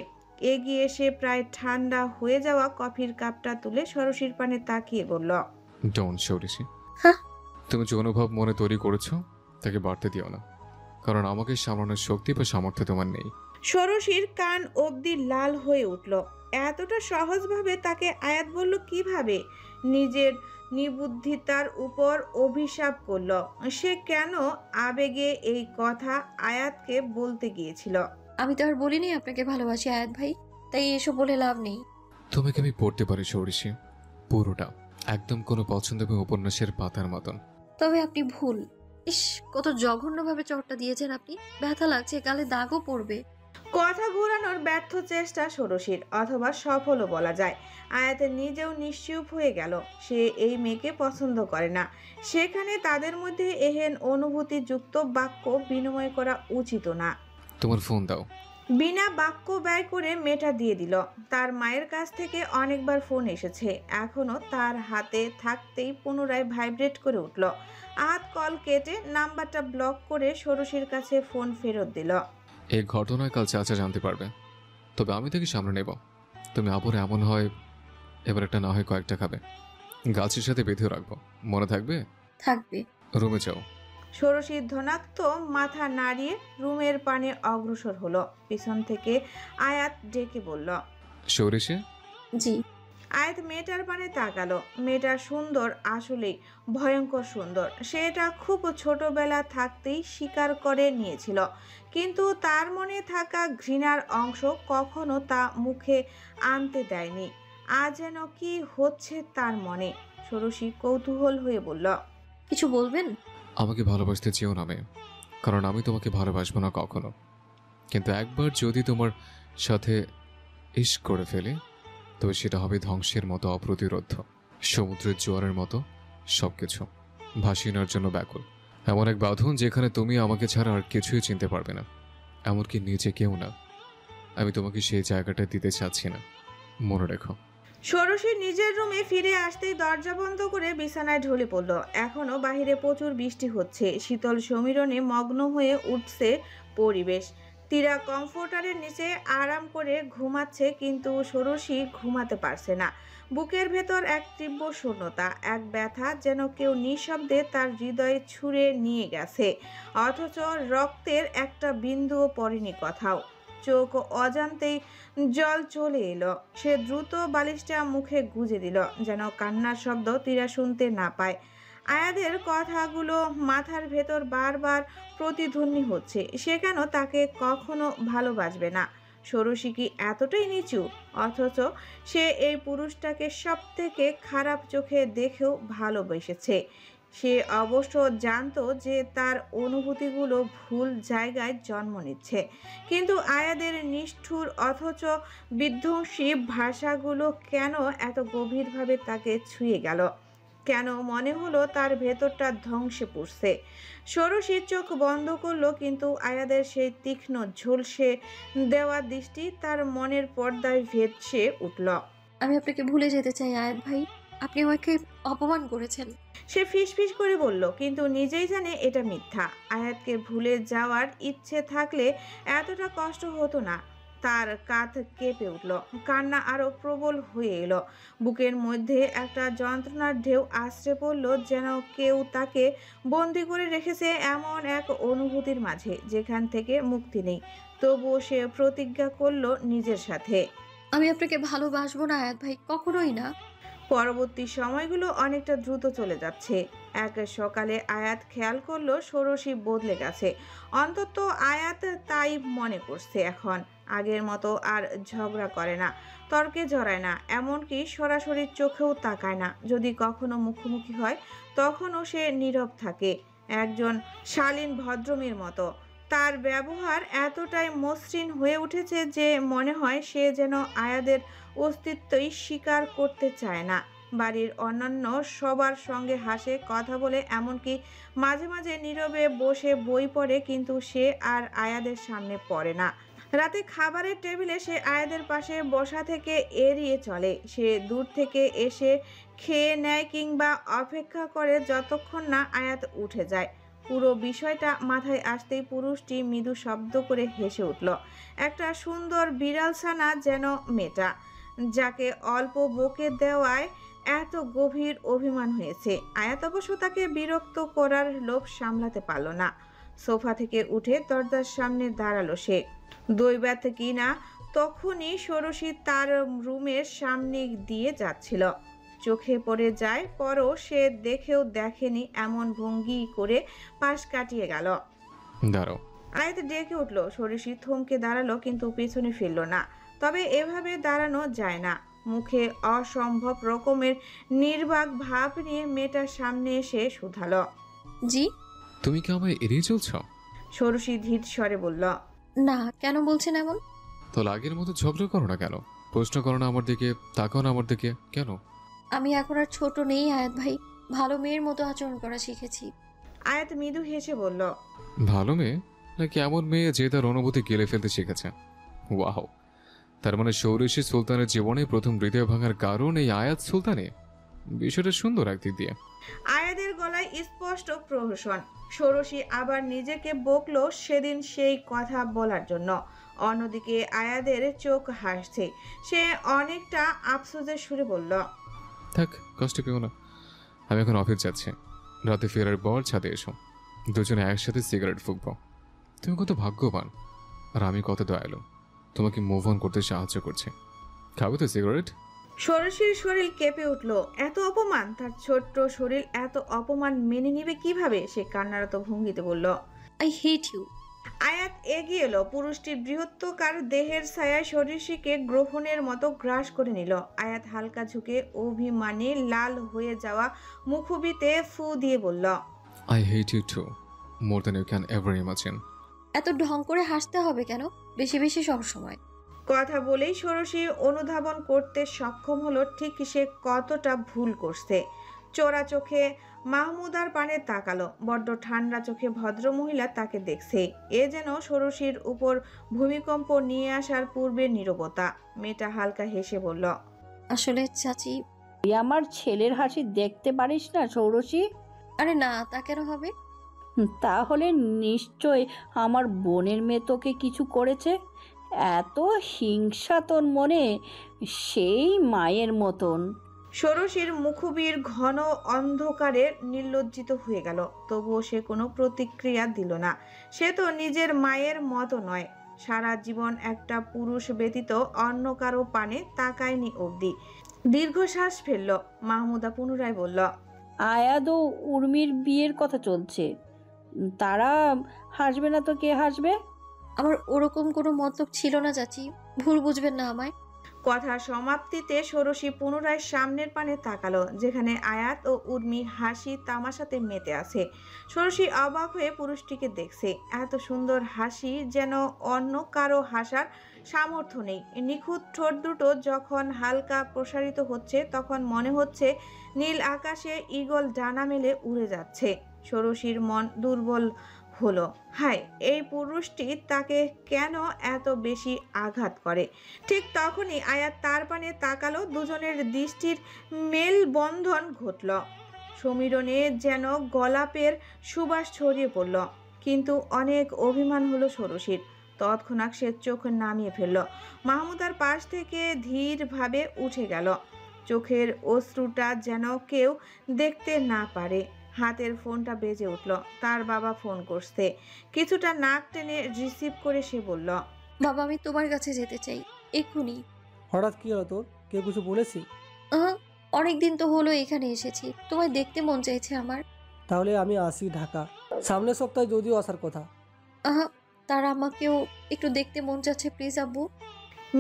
এগিয়ে এসে প্রায় ঠান্ডা হয়ে যাওয়া কফির কাপটা তুলে ষোড়শীর পানে তাকিয়ে বলল, ডোন্ট ষোড়শী, তুমি যে অনুভব মনে তৈরি করেছো তাকে বাড়তে দিও না, কারণ আমাকে সামলানোর শক্তি বা সামর্থ্য তোমার নেই। ষোড়শীর কান অবধি লাল হয়ে উঠল। এতটা সহজভাবে তাকে আয়াত বলল কিভাবে? নিজের নিবুদ্ধিতার উপর অভিশাপ করল। সে কেন আবেগে এই কথা আয়াতকে বলতে গিয়েছিল? আমি তো আর বলিনি আপনাকে ভালোবাসি আয়াত ভাই, তাই এসব বলে লাভ নেই। তোমাকে আমি পড়তে পারি ষোড়শী, পুরোটা, একদম কোনো পছন্দময় উপন্যাসের পাতার মতন। তবে আপনি ভুল। ইস, কত জঘন্যভাবে চটটা দিয়েছেন আপনি। ব্যথা লাগছে, গালে দাগও পড়বে। কথা ঘোরানোর ব্যর্থ চেষ্টা ষোড়শীর, অথবা সফলও বলা যায়। আয়াতের নিজেও নিশ্চুপ হয়ে গেল। সে এই মেয়েকে পছন্দ করে না, সেখানে তাদের মধ্যে এহেন অনুভূতিযুক্ত বাক্য বিনিময় করা উচিত না। তোমার ফোন দাও। বিনা বাক্য ব্যয় করে মেয়েটা দিয়ে দিল। তার মায়ের কাছ থেকে অনেকবার ফোন এসেছে, এখনো তার হাতে থাকতেই পুনরায় ভাইব্রেট করে উঠল। আহাত কল কেটে নাম্বারটা ব্লক করে ষোড়শীর কাছে ফোন ফেরত দিল। এই ঘটনায় কাল চাচা জানতে পারবে, তবে আমি তাকে সামনে নেব। তুমি আবার এমন হয় এবার একটা না হয় কয়েকটা খাবে, গাছের সাথে বেঁধেও রাখবো, মনে থাকবে? থাকবে। রুমে যাও। ষোড়শী ধনাত্ম মাথা নাড়িয়ে রুমের পানে অগ্রসর হলো। পিছন থেকে আয়াত ডেকে বলল, সরিষে। জি। আয়াত মেয়েটার পানে তাকালো। মেয়েটা সুন্দর, আসলেই ভয়ঙ্কর সুন্দর। সেটা খুব ছোটবেলা থাকতেই স্বীকার করে নিয়েছিল, কিন্তু তার মনে থাকা ঘৃণার অংশ কখনো তা মুখে আনতে দেয়নি। আজ যেন কি হচ্ছে তার মনে। ষোড়শী কৌতূহল হয়ে বলল, কিছু বলবেন? আমাকে ভালোবাসতে চেও না মেয়ে, কারণ আমি তোমাকে ভালোবাসবো না কখনো। কিন্তু একবার যদি তোমার সাথে ইশক করে ফেলি, তবে সেটা হবে ধ্বংসের মতো অপ্রতিরোধ, সমুদ্রের জোয়ারের মতো সবকিছু ভাসিয়ে নেওয়ার জন্য ব্যাকুল। এমন এক বাঁধন যেখানে তুমি আমাকে ছাড়া আর কিছুই চিনতে পারবে না, এমনকি নিজে কেউ না। আমি তোমাকে সেই জায়গাটা দিতে চাচ্ছি না, মনে রেখো। ষোড়শী নিজের রুমে ফিরে আসতেই দরজা বন্ধ করে বিছানায় ঢলে পড়ল। এখনো বাহিরে প্রচুর বৃষ্টি হচ্ছে। শীতল সমীরণে মগ্ন হয়ে উঠছে পরিবেশ। তীরা কমফোর্টারের নিচে আরাম করে ঘুমাচ্ছে, কিন্তু ষোড়শী ঘুমাতে পারছে না। বুকের ভেতর এক তীব্র শূন্যতা, এক ব্যথা, যেন কেউ নিঃশব্দে তার হৃদয়ে ছুঁড়ে নিয়ে গেছে, অথচ রক্তের একটা বিন্দুও পড়েনি কোথাও। চোখ অজান্তেই জল চলে এলো। সে দ্রুত বালিশটা মুখে গুজে দিল, যেন কান্নার শব্দ তীরা শুনতে না পায়। আয়াদের কথাগুলো মাথার ভেতর বারবার প্রতিধ্বনি হচ্ছে। সে কেন তাকে কখনো ভালোবাসবে না? ষোড়শী কি এতটাই নিচু? অথচ সে এই পুরুষটাকে সব থেকে খারাপ চোখে দেখেও ভালোবেসেছে। সে অবশ্য জানতো যে তার অনুভূতিগুলো ভুল জায়গায় জন্ম নিচ্ছে, কিন্তু আয়াদের নিষ্ঠুর অথচ বিধ্বংসী ভাষাগুলো কেন এত গভীরভাবে তাকে ছুঁয়ে গেল? কেন মনে হলো তার ভেতরটা ধ্বংসে পড়ছে? ষোড়শীর চোখ বন্ধ করলো, কিন্তু আয়াদের সেই তীক্ষ্ণ ঝলসে দেওয়া দৃষ্টি তার মনের পর্দায় ভেসে উঠল। আমি আপনাকে ভুলে যেতে চাই আয়াত ভাই, আপনি আমাকে অপমান করেছেন। সে ফিসফিস করে বলল, কিন্তু নিজেই জানে এটা মিথ্যা। আয়াতকে ভুলে যাওয়ার ইচ্ছে থাকলে এতটা কষ্ট হতো না। তার কাঁধ কেঁপে উঠল, কান্না আরো প্রবল হয়ে এলো। বুকের মধ্যে একটা যন্ত্রণার ঢেউ আশ্রে পড়ল, যেন কেউ তাকে বন্দি করে রেখেছে এমন এক অনুভূতির মাঝে যেখান থেকে মুক্তি নেই। তবুও সে প্রতিজ্ঞা করলো নিজের সাথে, আমি আপনাকে ভালোবাসবো না আয়াত ভাই, কখনোই না। পরবর্তী সময়গুলো অনেকটা দ্রুত চলে যাচ্ছে। এক সকালে আয়াত খেয়াল করলো ষোড়শী বদলে গেছে। অন্তত আয়াত তাই মনে করছে। এখন আগের মতো আর ঝগড়া করে না, তর্কে জড়ায় না, এমনকি সরাসরি চোখেও তাকায় না। যদি কখনো মুখোমুখি হয় তখনও সে নীরব থাকে, একজন শালীন ভদ্রমের মতো। তার ব্যবহার এতটাই মসৃণ হয়ে উঠেছে যে মনে হয় সে যেন আয়াদের অস্তিত্বই স্বীকার করতে চায় না। বাড়ির অন্যান্য সবার সঙ্গে হাসে, কথা বলে, এমনকি মাঝে মাঝে নীরবে বসে বই পড়ে, কিন্তু সে আর আয়াদের সামনে পড়ে না। রাতে খাবারের টেবিলে সে আয়াদের পাশে বসা থেকে এড়িয়ে চলে। সে দূর থেকে এসে খেয়ে নেয় কিংবা অপেক্ষা করে যতক্ষণ না আয়াত উঠে যায়। পুরো বিষয়টা মাথায় আসতেই পুরুষটি মৃদু শব্দ করে হেসে উঠল। একটা সুন্দর বিড়াল ছানা যেন মেয়েটা, যাকে অল্প বকে দেওয়ায় এত গভীর অভিমান হয়েছে। আয়াত অবশ্য তাকে বিরক্ত করার লোভ সামলাতে পারল না। সোফা থেকে উঠে দরজার সামনে দাঁড়ালো সে। দৈবাত কিনা তখনই ষোড়শী তার রুমের সামনে দিয়ে যাচ্ছিল। চোখে পড়ে যায়, পরও সে দেখেও দেখেনি এমন ভঙ্গি করে পাশ কাটিয়ে গেল। দাঁড়াও। আয়াত ডেকে উঠল। ষোড়শী থমকে দাঁড়ালো, কিন্তু পেছনে ফিরল না। তবে এভাবে দাঁড়ানো যায় না। মুখে অসম্ভব রকমের নির্বাক ভাব নিয়ে মেয়েটার সামনে এসে শুধালো। জি? তুমি কি আমায় এড়িয়ে চলছ? ষোড়শী ধীর স্বরে বলল। না, কেন বলছেন এমন? তো আগের মতো ঝগড়া করো না কেন? প্রশ্ন করো না আমার দিকে, তাকাও না আমার দিকে কেন? আমি এখন আর ছোট নেই আয়াত ভাই, ভালো মেয়ের মতো আচরণ করা শিখেছি। আয়াত মৃদু হেসে বলল। ভালো মেয়ে নাকি এমন মেয়ে যে তার অনুভূতি গেলে ফেলতে শিখেছে? ওয়াও, তার মানে ষোড়শী সুলতানের জীবনে প্রথম হৃদয় ভাঙার কারণ এই আয়াত সুলতানে। বিষয়টা সুন্দর একদিক দিয়ে। আয়াদের গলায় স্পষ্ট প্রহসন। ষোড়শী আবার নিজেকে বকলো সেদিন সেই কথা বলার জন্য। অন্যদিকে আয়াদের চোখ হাসছে। সে অনেকটা আফসোসের সুরে বলল। থাক, কষ্ট পেও না। আমি এখন অফিস যাচ্ছি। রাতে ফেরার পর ছাদে এসো, দুজনে একসাথে সিগারেট ফুঁকবো। তুমি কত ভাগ্যবান আর আমি কত দয়ালু, তোমাকে মুভ অন করতে সাহায্য করছে। খাবে তো সিগারেট? ষোড়শীর শরীর কেঁপে উঠল। এত অপমান! তার ছোট্ট শরীর এত অপমান মেনে নিবে কিভাবে? সে কান্নারত ভঙ্গিতে বলল, আই হেট ইউ। আয়াত এগিয়ে এলো। পুরুষটির বৃহত্তকার দেহের ছায়ায় ষোড়শীকে গ্রহণের মতো গ্রাস করে নিল। আয়াত হালকা ঝুঁকে অভিমানে লাল হয়ে যাওয়া মুখবিতে ফু দিয়ে বলল, I hate you too more than you can ever imagine. এত ঢং করে হাসতে হবে কেন? বেশি বেশি সব সময়। কথা বলেই ষোড়শী অনুধাবন করতে সক্ষম হলো ঠিক সে কতটা ভুল করছে। চোরা চোখে মাহমুদার পানে তাকালো। বড্ড ঠান্ডা চোখে ভদ্রমহিলা তাকে দেখছে। এ যেন ষোড়শীর উপর ভূমিকম্প নিয়ে আসার পূর্বে নীরবতা। মেয়েটা হালকা হেসে বলল, আসলে চাচি, তুই আমার ছেলের হাসি দেখতে পারিস না ষোড়শী? আরে না, তা কেন হবে? তাহলে নিশ্চয় আমার বোনের মেয়ে তোকে কিছু করেছে। এত হিংসা তোর মনে, সেই মায়ের মতন। ষোড়শীর মুখবির ঘন অন্ধকারে নির্লজ্জিত হয়ে গেল। তবুও সে কোনো প্রতিক্রিয়া দিল না। সে তো নিজের মায়ের মতো নয়। সারা জীবন একটা পুরুষ ব্যতীত অন্য কারো পানে তাকায়নি অবধি। দীর্ঘশ্বাস ফেলল। মাহমুদা পুনরায় বলল, আয়াদ ও উর্মির বিয়ের কথা চলছে, তারা হাসবে না তো কে হাসবে? আমার ওরকম কোনো মতলব ছিল না চাচি, ভুল বুঝবেন না আমায়। কথার সমাপ্তিতে ষোড়শী পুনরায় সামনের পানে তাকালো, যেখানে আয়াত ও উর্মি হাসি তামাশাতে মেতে আছে। ষোড়শী অবাক হয়ে পুরুষটিকে দেখছে। এত সুন্দর হাসি যেন অন্য কারো হাসার সামর্থ্য নেই। নিখুঁত ঠোঁট দুটো যখন হালকা প্রসারিত হচ্ছে তখন মনে হচ্ছে নীল আকাশে ঈগল ডানা মেলে উড়ে যাচ্ছে। ষোড়শীর মন দুর্বল হলো। হায়, এই পুরুষটি তাকে কেন এত বেশি আঘাত করে? ঠিক তখনই আয়াত তার পানে তাকালো। দুজনের দৃষ্টির মেলবন্ধন ঘটল। সমীরণে যেন গোলাপের সুবাস ছড়িয়ে পড়ল। কিন্তু অনেক অভিমান হলো ষোড়শীর। তৎক্ষণাৎ সে চোখ নামিয়ে ফেলল। মাহমুদার পাশ থেকে ধীরভাবে উঠে গেল। চোখের অশ্রুটা যেন কেউ দেখতে না পারে। হাতের ফোনটা বেজে উঠল। তার বাবা ফোন করছে। কিছুটা নাক টেনে রিসিভ করে সে বলল, বাবা, আমি তোমার কাছে যেতে চাই এক্ষুনি। হঠাৎ কি হলো তোর? কেউ কিছু বলেছি? অনেকদিন তো হলো এখানে এসেছি, তোমায় দেখতে মন চাইছে আমার। তাহলে আমি আসি ঢাকা, সামনের সপ্তাহে যদিও আসার কথা। তার আমাকেও একটু দেখতে মন চাচ্ছে, প্লিজ আব্বু।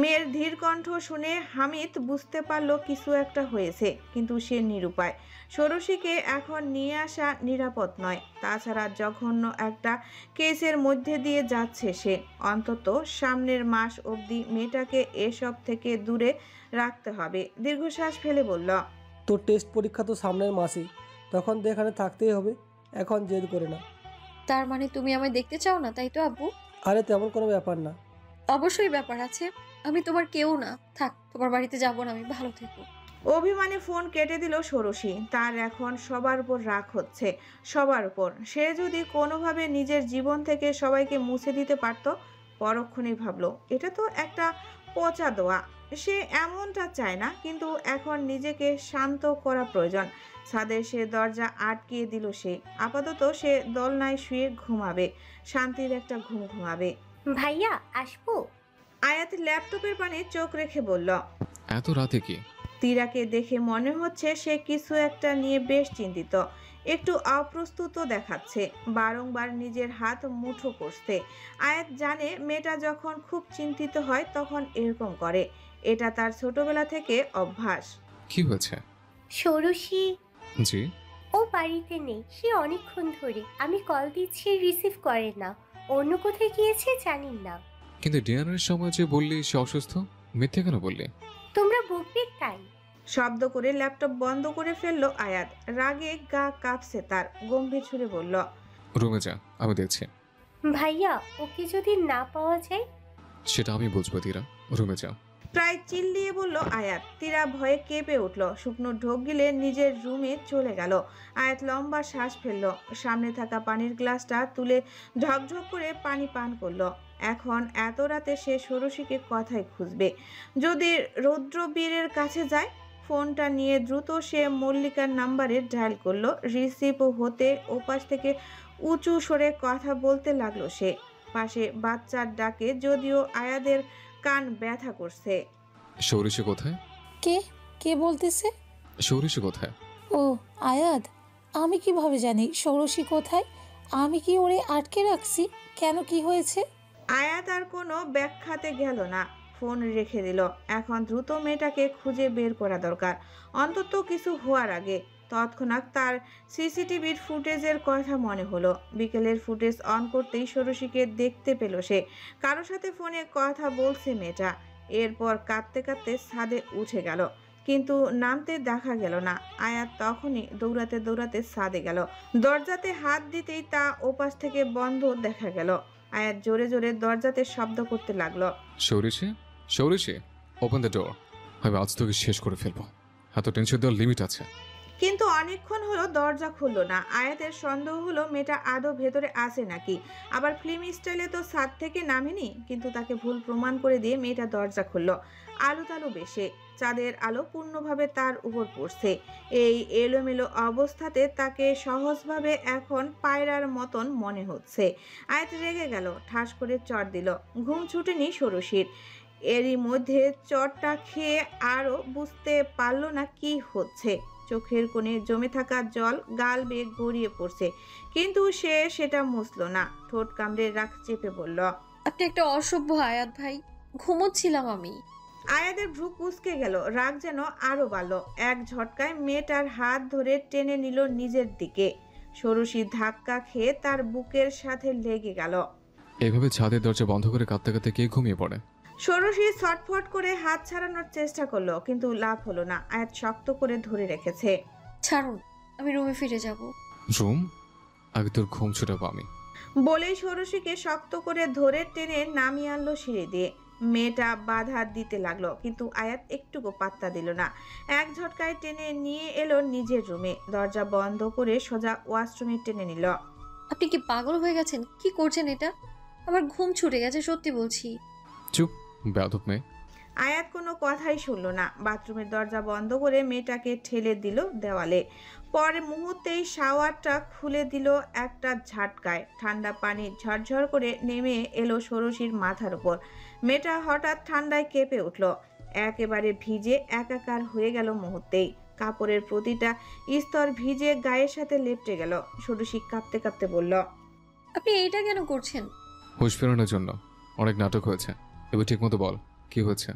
মেয়ের ধীর কণ্ঠ শুনে হামিদ বুঝতে পারল কিছু একটা হয়েছে, কিন্তু সে নিরুপায়। ষোড়শীকে এখন নিয়ে আসা নিরাপদ নয়। তাছাড়া জঘন্য একটা কেসের মধ্যে দিয়ে যাচ্ছে সে। অন্তত সামনের মাস অবধি মেয়েটাকে এসব থেকে দূরে রাখতে হবে। দীর্ঘশ্বাস ফেলে বলল, তোর টেস্ট পরীক্ষা তো সামনের মাসেই, তখন তো এখানে থাকতেই হবে। এখন জেদ করে না। তার মানে তুমি আমায় দেখতে চাও না, তাই তো আব্বু? আরে তেমন কোনো ব্যাপার না। অবশ্যই ব্যাপার আছে। আমি তোমার কেউ না। থাক, তোমার বাড়িতে যাবো না আমি, ভালো থেকো। অভিমানে ফোন কেটে দিল ষোড়শী। তার এখন সবার উপর রাগ হচ্ছে, সবার উপর। সে যদি কোনোভাবে নিজের জীবন থেকে সবাইকে মুছে দিতে পারত। পরক্ষণেই ভাবলো এটা তো একটা পচা দোয়া। সে এমনটা চায় না, কিন্তু এখন নিজেকে শান্ত করা প্রয়োজন। ছাদে সে দরজা আটকিয়ে দিল সে। আপাতত সে দোলনায় শুয়ে ঘুমাবে, শান্তির একটা ঘুম ঘুমাবে। ভাইয়া আসবো? আয়াত ল্যাপটপের পানে চোখ রেখে বলল, এত রাতে কি? তীরাকে দেখে মনে হচ্ছে সে কিছু একটা নিয়ে বেশ চিন্তিত। একটু অপ্রস্তুত দেখাচ্ছে। বারংবার নিজের হাত মুঠো করছে। আয়াত জানে মেয়েটা যখন খুব চিন্তিত হয় তখন এরকম করে। এটা তার ছোটবেলা থেকে অভ্যাস। কি হয়েছে? ষোড়শী জি। ও বাড়িতে নেই, সে অনেকক্ষণ ধরে আমি কল দিচ্ছি রিসিভ করে না, অন্য কোথায় গিয়েছে জানি না। কিন্তু ডিনারের সময় যে বললি সে অসুস্থ, মিথ্যে কেন বললি? তোমরা বকবে তাই। শব্দ করে ল্যাপটপ বন্ধ করে ফেললো আয়াত। রাগে গা কাঁপছে তার, গম্ভীর সুরে বলল, রুমে যা, আমি দেখছি। ভাইয়া ওকে যদি না পাওয়া যায়? সেটা আমি বুঝবো তীরা, রুমে যা। প্রায় চিল্লিয়ে বলল আয়াত। তীরা ভয়ে কেঁপে উঠল, শুকনো ঢোক গিলে নিজের রুমে চলে গেল। আয়াত লম্বা শ্বাস ফেলল, সামনে থাকা পানির গ্লাসটা তুলে ঝকঝক করে পানি পান করলো। এখন এত রাতে সে ষোড়শীকে কথায় খুঁজবে। যদি রৌদ্রবীরের কাছে যায়, ফোনটা নিয়ে দ্রুত সে মল্লিকার নাম্বারে ডায়াল করলো। রিসিভ হতে ওপাশ থেকে উঁচু সরে কথা বলতে লাগলো সে। পাশে বাচ্চার ডাকে যদিও আয়াদের কান ব্যথা করছে। সৌরিশি কোথায়? কে কে বলতেছে? সৌরিশি কোথায়? ও আয়াদ, আমি কিভাবে জানি ষোড়শী কোথায়? আমি কি ওরে আটকে রাখছি? কেন, কি হয়েছে? আয়াত আর কোনো ব্যাখ্যাতে গেল না, ফোন রেখে দিল। এখন দ্রুত মেয়েটাকে খুঁজে বের করা দরকার, অন্তত কিছু হওয়ার আগে। তৎক্ষণাৎ তার সিসিটিভির ফুটেজের কথা মনে হলো। বিকেলের ফুটেজ অন করতেই ষোড়শীকে দেখতে পেল সে। কারোর সাথে ফোনে কথা বলছে মেয়েটা। এরপর কাঁদতে কাঁদতে ছাদে উঠে গেল, কিন্তু নামতে দেখা গেল না। আয়াত তখনই দৌড়াতে দৌড়াতে ছাদে গেল। দরজাতে হাত দিতেই তা ওপাশ থেকে বন্ধ দেখা গেল। আয়াত জোরে জোরে দরজাতে শব্দ করতে লাগলো, সৌরিশি, সৌরিশি, ওপেন দ্য ডোর। আমি আজ তোকে শেষ করে ফেলবো, এত টেনশন দেওয়ার লিমিট আছে। কিন্তু অনেকক্ষণ হলো দরজা খুললো না। আয়াতের সন্দেহ হলো মেয়েটা আদৌ ভেতরে আছে নাকি। আবার ফিল্ম স্টাইলে তো ছাদ থেকে নামেনি, কিন্তু তাকে ভুল প্রমাণ করে দিয়ে মেয়েটা দরজা খুললো। আলো তালু বেশে, চাঁদের আলো পূর্ণভাবে তার উপর পড়ছে। এই এলোমেলো অবস্থাতে তাকে সহজভাবে এখন পায়রার মতন মনে হচ্ছে। আয়াত রেগে গেল, ঠাস করে চড় দিল। ঘুম ছুটেনি ষোড়শীর। এরই মধ্যে চটটা খেয়ে আরও বুঝতে পারল না কি হচ্ছে। চোখের কোণে জমে থাকা জল গাল বেয়ে গড়িয়ে পড়ছে, কিন্তু সে সেটা মুছল না। ঠোঁট কামড়ে রাখ চেপে বলল, আপনি একটা অসভ্য আয়াত ভাই, ঘুমোচ্ছিলাম আমি। আয়াদের ভ্রু কুঁচকে গেল, রাগ যেন আরো বাড়ল। এক ঝটকায় মেয়েটার হাত ধরে টেনে নিল নিজের দিকে। ষোড়শী ধাক্কা খেয়ে তার বুকের সাথে লেগে গেল। এভাবে ছাদের দরজা বন্ধ করে কাঁদতে কাঁদতে কে ঘুমিয়ে পড়ে? ষোড়শী ছটফট করে হাত ছাড়ানোর চেষ্টা করলো, কিন্তু লাভ হলো না। আয়াত শক্ত করে ধরে রেখেছে। ছাড়ুন, আমি রুমে ফিরে যাব। রুম? আগে তোর ঘুম ছুটাবো আমি। বলেই ষোড়শীকে শক্ত করে ধরে টেনে নামিয়ে আনলো সিঁড়ি দিয়ে। মেয়েটা বাধা দিতে লাগলো, কিন্তু আয়াত একটুকু পাত্তা দিল না। এক ঝটকায় টেনে নিয়ে এলো নিজের রুমে। দরজা বন্ধ করে সোজা ওয়াশরুমে টেনে নিল। আপনি কি পাগল হয়ে গেছেন? কি করছেন এটা? আমার ঘুম ছুটে গেছে, সত্যি বলছি। চুপ, বেয়াদব মেয়ে। আয়াত কোনো কথাই শুনল না। বাথরুমের দরজা বন্ধ করে মেয়েটাকে ঠেলে দিল দেওয়ালে। পরে মুহূর্তেই শাওয়ারটা খুলে দিল একটা ঝাটকায়। ঠান্ডা পানি ঝরঝর করে নেমে এলো ষোড়শীর মাথার উপর। মেয়েটা হঠাৎ ঠান্ডায় কেঁপে উঠল, একেবারে ভিজে একাকার হয়ে গেল মুহূর্তেই। কাপড়ের প্রতিটা স্তর ভিজে গায়ের সাথে লেপটে গেল। ষোড়শী কাঁপতে কাঁপতে বলল, আপনি এইটা কেন করছেন? হুঁশ ফেরানোর জন্য। অনেক নাটক হয়েছে, এবার ঠিক মতো বল কি হয়েছে,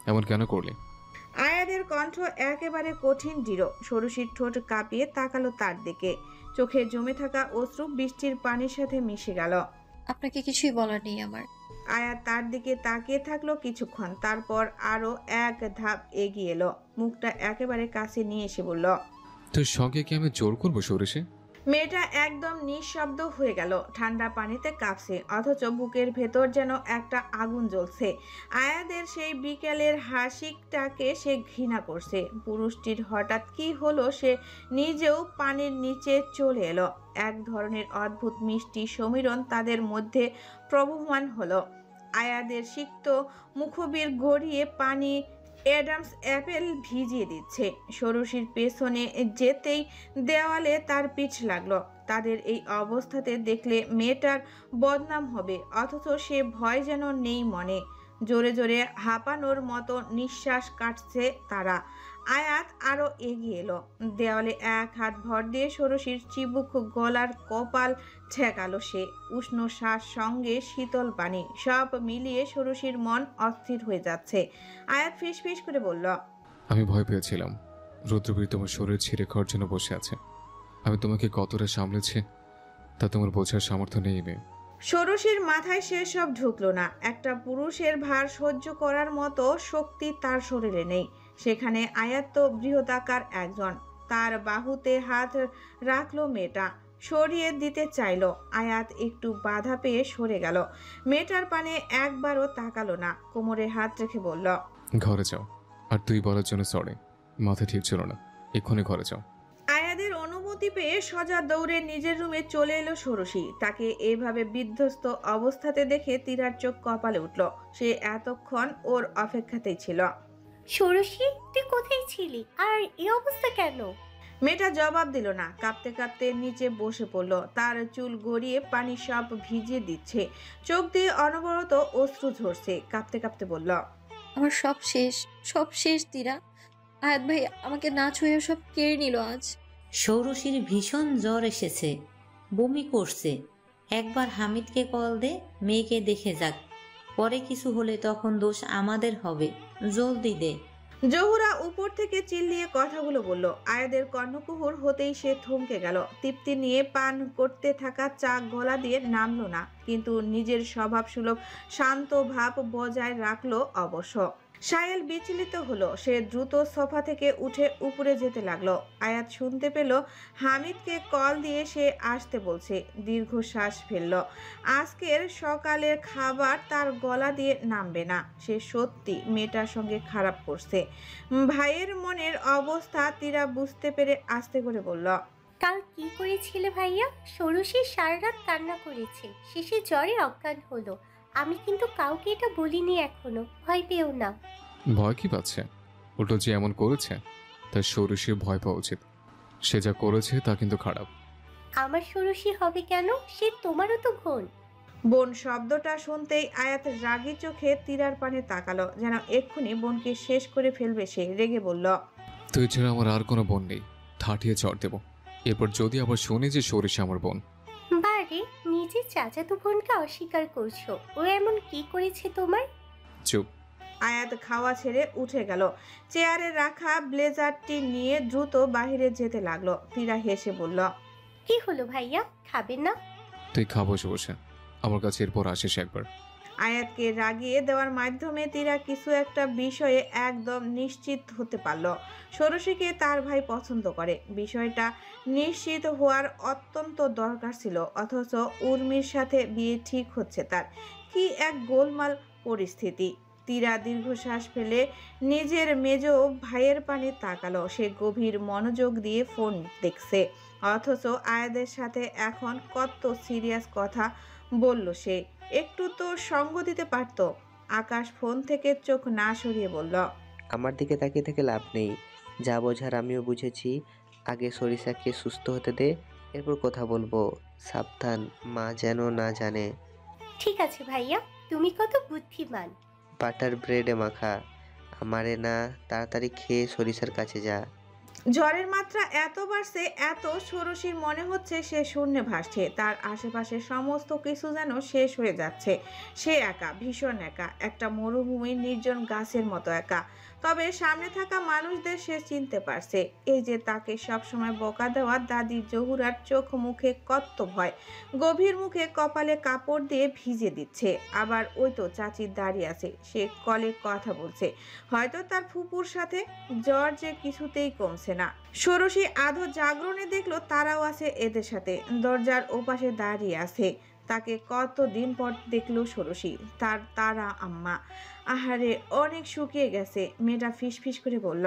এমন কেন করলি? আয়াদের কণ্ঠ একেবারে কঠিন দৃঢ়। ষোড়শীর ঠোঁট কাঁপিয়ে তাকালো তার দিকে। চোখে জমে থাকা অশ্রু বৃষ্টির পানির সাথে মিশে গেল। আপনাকে কিছুই বলার নেই আমার। আয়াত তার দিকে তাকিয়ে থাকলো কিছুক্ষণ, তারপর আরো এক ধাপ এগিয়ে এলো। মুখটা একেবারে কাছে নিয়ে এসে বলল, তোর সঙ্গে কি আমি জোর করবো সৌরিশি? মেয়েটা একদম নিঃশব্দ হয়ে গেল, ঠান্ডা পানিতে কাঁপছে, অথচ বুকের ভেতর যেন একটা আগুন জ্বলছে। আয়াদের সেই বিকেলের হাসিটাকে সে ঘৃণা করছে। পুরুষটির হঠাৎ কি হলো সে নিজেও পানির নিচে চলে এলো। এক ধরনের অদ্ভুত মিষ্টি সমীরণ তাদের মধ্যে প্রবহমান হলো। আয়াদের সিক্ত মুখবির গড়িয়ে পানি অ্যাডামস অ্যাপেল ভিজিয়ে দিচ্ছে। ষোড়শীর পেছনে যেতেই দেওয়ালে তার পিঠ লাগলো। তাদের এই অবস্থাতে দেখলে মেয়েটার বদনাম হবে, অথচ সে ভয় যেন নেই মনে। জোরে জোরে হাঁপানোর মতো নিঃশ্বাস কাটছে তারা। আয়াত আরো এগিয়ে এলো, দেওয়ালে এক হাত ভর দিয়ে ষোড়শীর চিবুক, গলার কপাল ঠেকালো সে। উষ্ণ শ্বাস সঙ্গে শীতল পানি সব মিলিয়ে ষোড়শীর মন অস্থির হয়ে যাচ্ছে। আয়াত ফিসফিস করে বলল, আমি ভয় পেয়েছিলাম রুদ্রবীর তোমার শরীর ছিঁড়ে খাওয়ার জন্য বসে আছে। আমি তোমাকে কতটা সামলেছি তা তোমার বোঝার সামর্থ্য নেই মেয়ে। ষোড়শীর মাথায় সে সব ঢুকলো না। একটা পুরুষের ভার সহ্য করার মতো শক্তি তার শরীরে নেই। সেখানে আয়াত তো বৃহদাকার একজন। তার বাহুতে হাত রাখলো মেয়েটা, সরিয়ে দিতে চাইলো। আয়াত একটু বাধা পেয়ে সরে গেল। মেয়েটার পানে একবারও তাকালো না, কোমরে হাত রেখে বলল, ঘরে যাও। আর তুই বলার জন্য সরি, মাথা ঠিক ছিল না, এক্ষুনি ঘরে যাও। আয়াদের অনুমতি পেয়ে সজা দৌড়ে নিজের রুমে চলে এলো ষোড়শী। তাকে এইভাবে বিধ্বস্ত অবস্থাতে দেখে তীরার চোখ কপালে উঠল। সে এতক্ষণ ওর অপেক্ষাতেই ছিল। ষোড়শী, তুই কোথায় ছিলি আর এই অবস্থা কেন? মেয়েটা জবাব দিল না, কাঁপতে কাঁপতে নিচে বসে পড়লো। তার চুল গড়িয়ে পানি সব ভিজিয়ে দিচ্ছে, চোখ দিয়ে অনবরত অশ্রু ঝরছে। কাঁপতে কাঁপতে বলল, আমার সব শেষ তীরা। আয়াত ভাই আমাকে না ছুঁয়ে সব কেড়ে নিল আজ। ষোড়শীর ভীষণ জ্বর এসেছে, বমি করছে। একবার হামিদকে কল দে, মেয়েকে দেখে যাক। পরে কিছু হলে তখন দোষ আমাদের হবে, জলদি দে। জহুরা উপর থেকে চিল্লিয়ে কথাগুলো বলল। আয়াদের কর্ণকুহুর হতেই সে থমকে গেল। তৃপ্তি নিয়ে পান করতে থাকা চা গলা দিয়ে নামলো না, কিন্তু নিজের স্বভাবসুলভ শান্ত ভাব বজায় রাখলো অবশ্য। সায়েল বিচলিত হলো। সে দ্রুত সোফা থেকে উঠে উপরে যেতে লাগলো। আয়াত শুনতে পেল হামিদকে কল দিয়ে সে আসতে বলছে। দীর্ঘশ্বাস ফেলল। আজকের সকালের খাবার তার গলা দিয়ে নামবে না। সে সত্যি মেয়েটার সঙ্গে খারাপ করছে। ভাইয়ের মনের অবস্থা তীরা বুঝতে পেরে আস্তে করে বলল, কাল কি করেছিলে ভাইয়া? ষোড়শী সারা রাত কান্না করেছে, শেষে জ্বরে অজ্ঞান হলো। আমি কিন্তু কাউকে এটা বলিনি এখনো, ভয় পেও না। ভয় কি পাচ্ছে? উল্টো যে এমন করেছে তার ষোড়শীর ভয় পাওয়া উচিত। সে যা করেছে তা কিন্তু খারাপ। আমার ষোড়শী হবে কেন? সে তোমারও তো বোন। বোন শব্দটা শুনতেই আয়াত রাগী চোখে তীরার পানে তাকালো, যেন এক্ষুনি বোনকে শেষ করে ফেলবে। সে রেগে বলল, তুই ছাড়া আমার আর কোনো বোন নেই, ঠাঠিয়ে চড় দেব। এরপর যদি আবার শুনি যে ষোড়শী আমার বোন। বারে, নিজের চাচাতো বোনকে অস্বীকার করছো। ও এমন কি করেছে তোমার? চুপ। আয়াত খাওয়া ছেড়ে উঠে গেল। চেয়ারে রাখা ব্লেজারটি নিয়ে দ্রুত বাহিরে যেতে লাগলো। তীরা হেসে বলল, কি হলো ভাইয়া, খাবেন না? তুই খা বসে বসে, আমার কাছে এরপর আসিস একবার। আয়াতকে রাগিয়ে দেওয়ার মাধ্যমে তীরা কিছু একটা বিষয়ে একদম নিশ্চিত হতে পারল। ষোড়শীকে তার ভাই পছন্দ করে, বিষয়টা নিশ্চিত হওয়ার অত্যন্ত দরকার ছিল। অথচ উর্মির সাথে বিয়ে ঠিক হচ্ছে তার। কি এক গোলমাল পরিস্থিতি। তীরা দীর্ঘশ্বাস ফেলে নিজের মেজ ভাইয়ের পানে তাকালো। সে গভীর মনোযোগ দিয়ে ফোন দেখছে, অথচ আয়াদের সাথে এখন কত সিরিয়াস কথা বলল সে। একটু তো সঙ্গ দিতে পারত। আকাশ ফোন থেকে চোখ না সরিয়ে বলল, আমার দিকে তাকিয়ে থেকে লাভ নেই, যা বোঝার আমিও বুঝেছি। আগে সরিষাকে সুস্থ হতে দে, এরপর কথা বলবো। সাবধান, মা যেন না জানে। ঠিক আছে ভাইয়া, তুমি কত বুদ্ধিমান। বাটার ব্রেডে মাখা, আমারে না, তাড়াতাড়ি খেয়ে সরিষার কাছে যা। ঝড়ের মাত্রা এত বাড়ছে, এত ষোড়শীর মনে হচ্ছে সে শূন্যে ভাসছে। তার আশেপাশে সমস্ত কিছু যেন শেষ হয়ে যাচ্ছে। সে একা, ভীষণ একা, একটা মরুভূমির নির্জন গাছের মতো একা। তবে সামনে থাকা মানুষদের সে চিনতে পারছে। এই যে তাকে সবসময় বকা দেওয়া দাদি জহুরার চোখ মুখে কত ভয়। গভীর মুখে কপালে কাপড় দিয়ে ভিজে দিচ্ছে। আবার ওই তো চাচি দাঁড়িয়ে আছে, সে কলে কথা বলছে, হয়তো তার ফুপুর সাথে। জ্বর যে কিছুতেই কমছে না। ষোড়শী আধো জাগরণে দেখলো তারাও আছে এদের সাথে, দরজার ওপাশে দাঁড়িয়ে আছে। তাকে কতদিন পর দেখলো ষোড়শী, তার তারা আম্মা। আহারে, অনেক শুকিয়ে গেছে। মেয়েটা ফিসফিস করে বলল,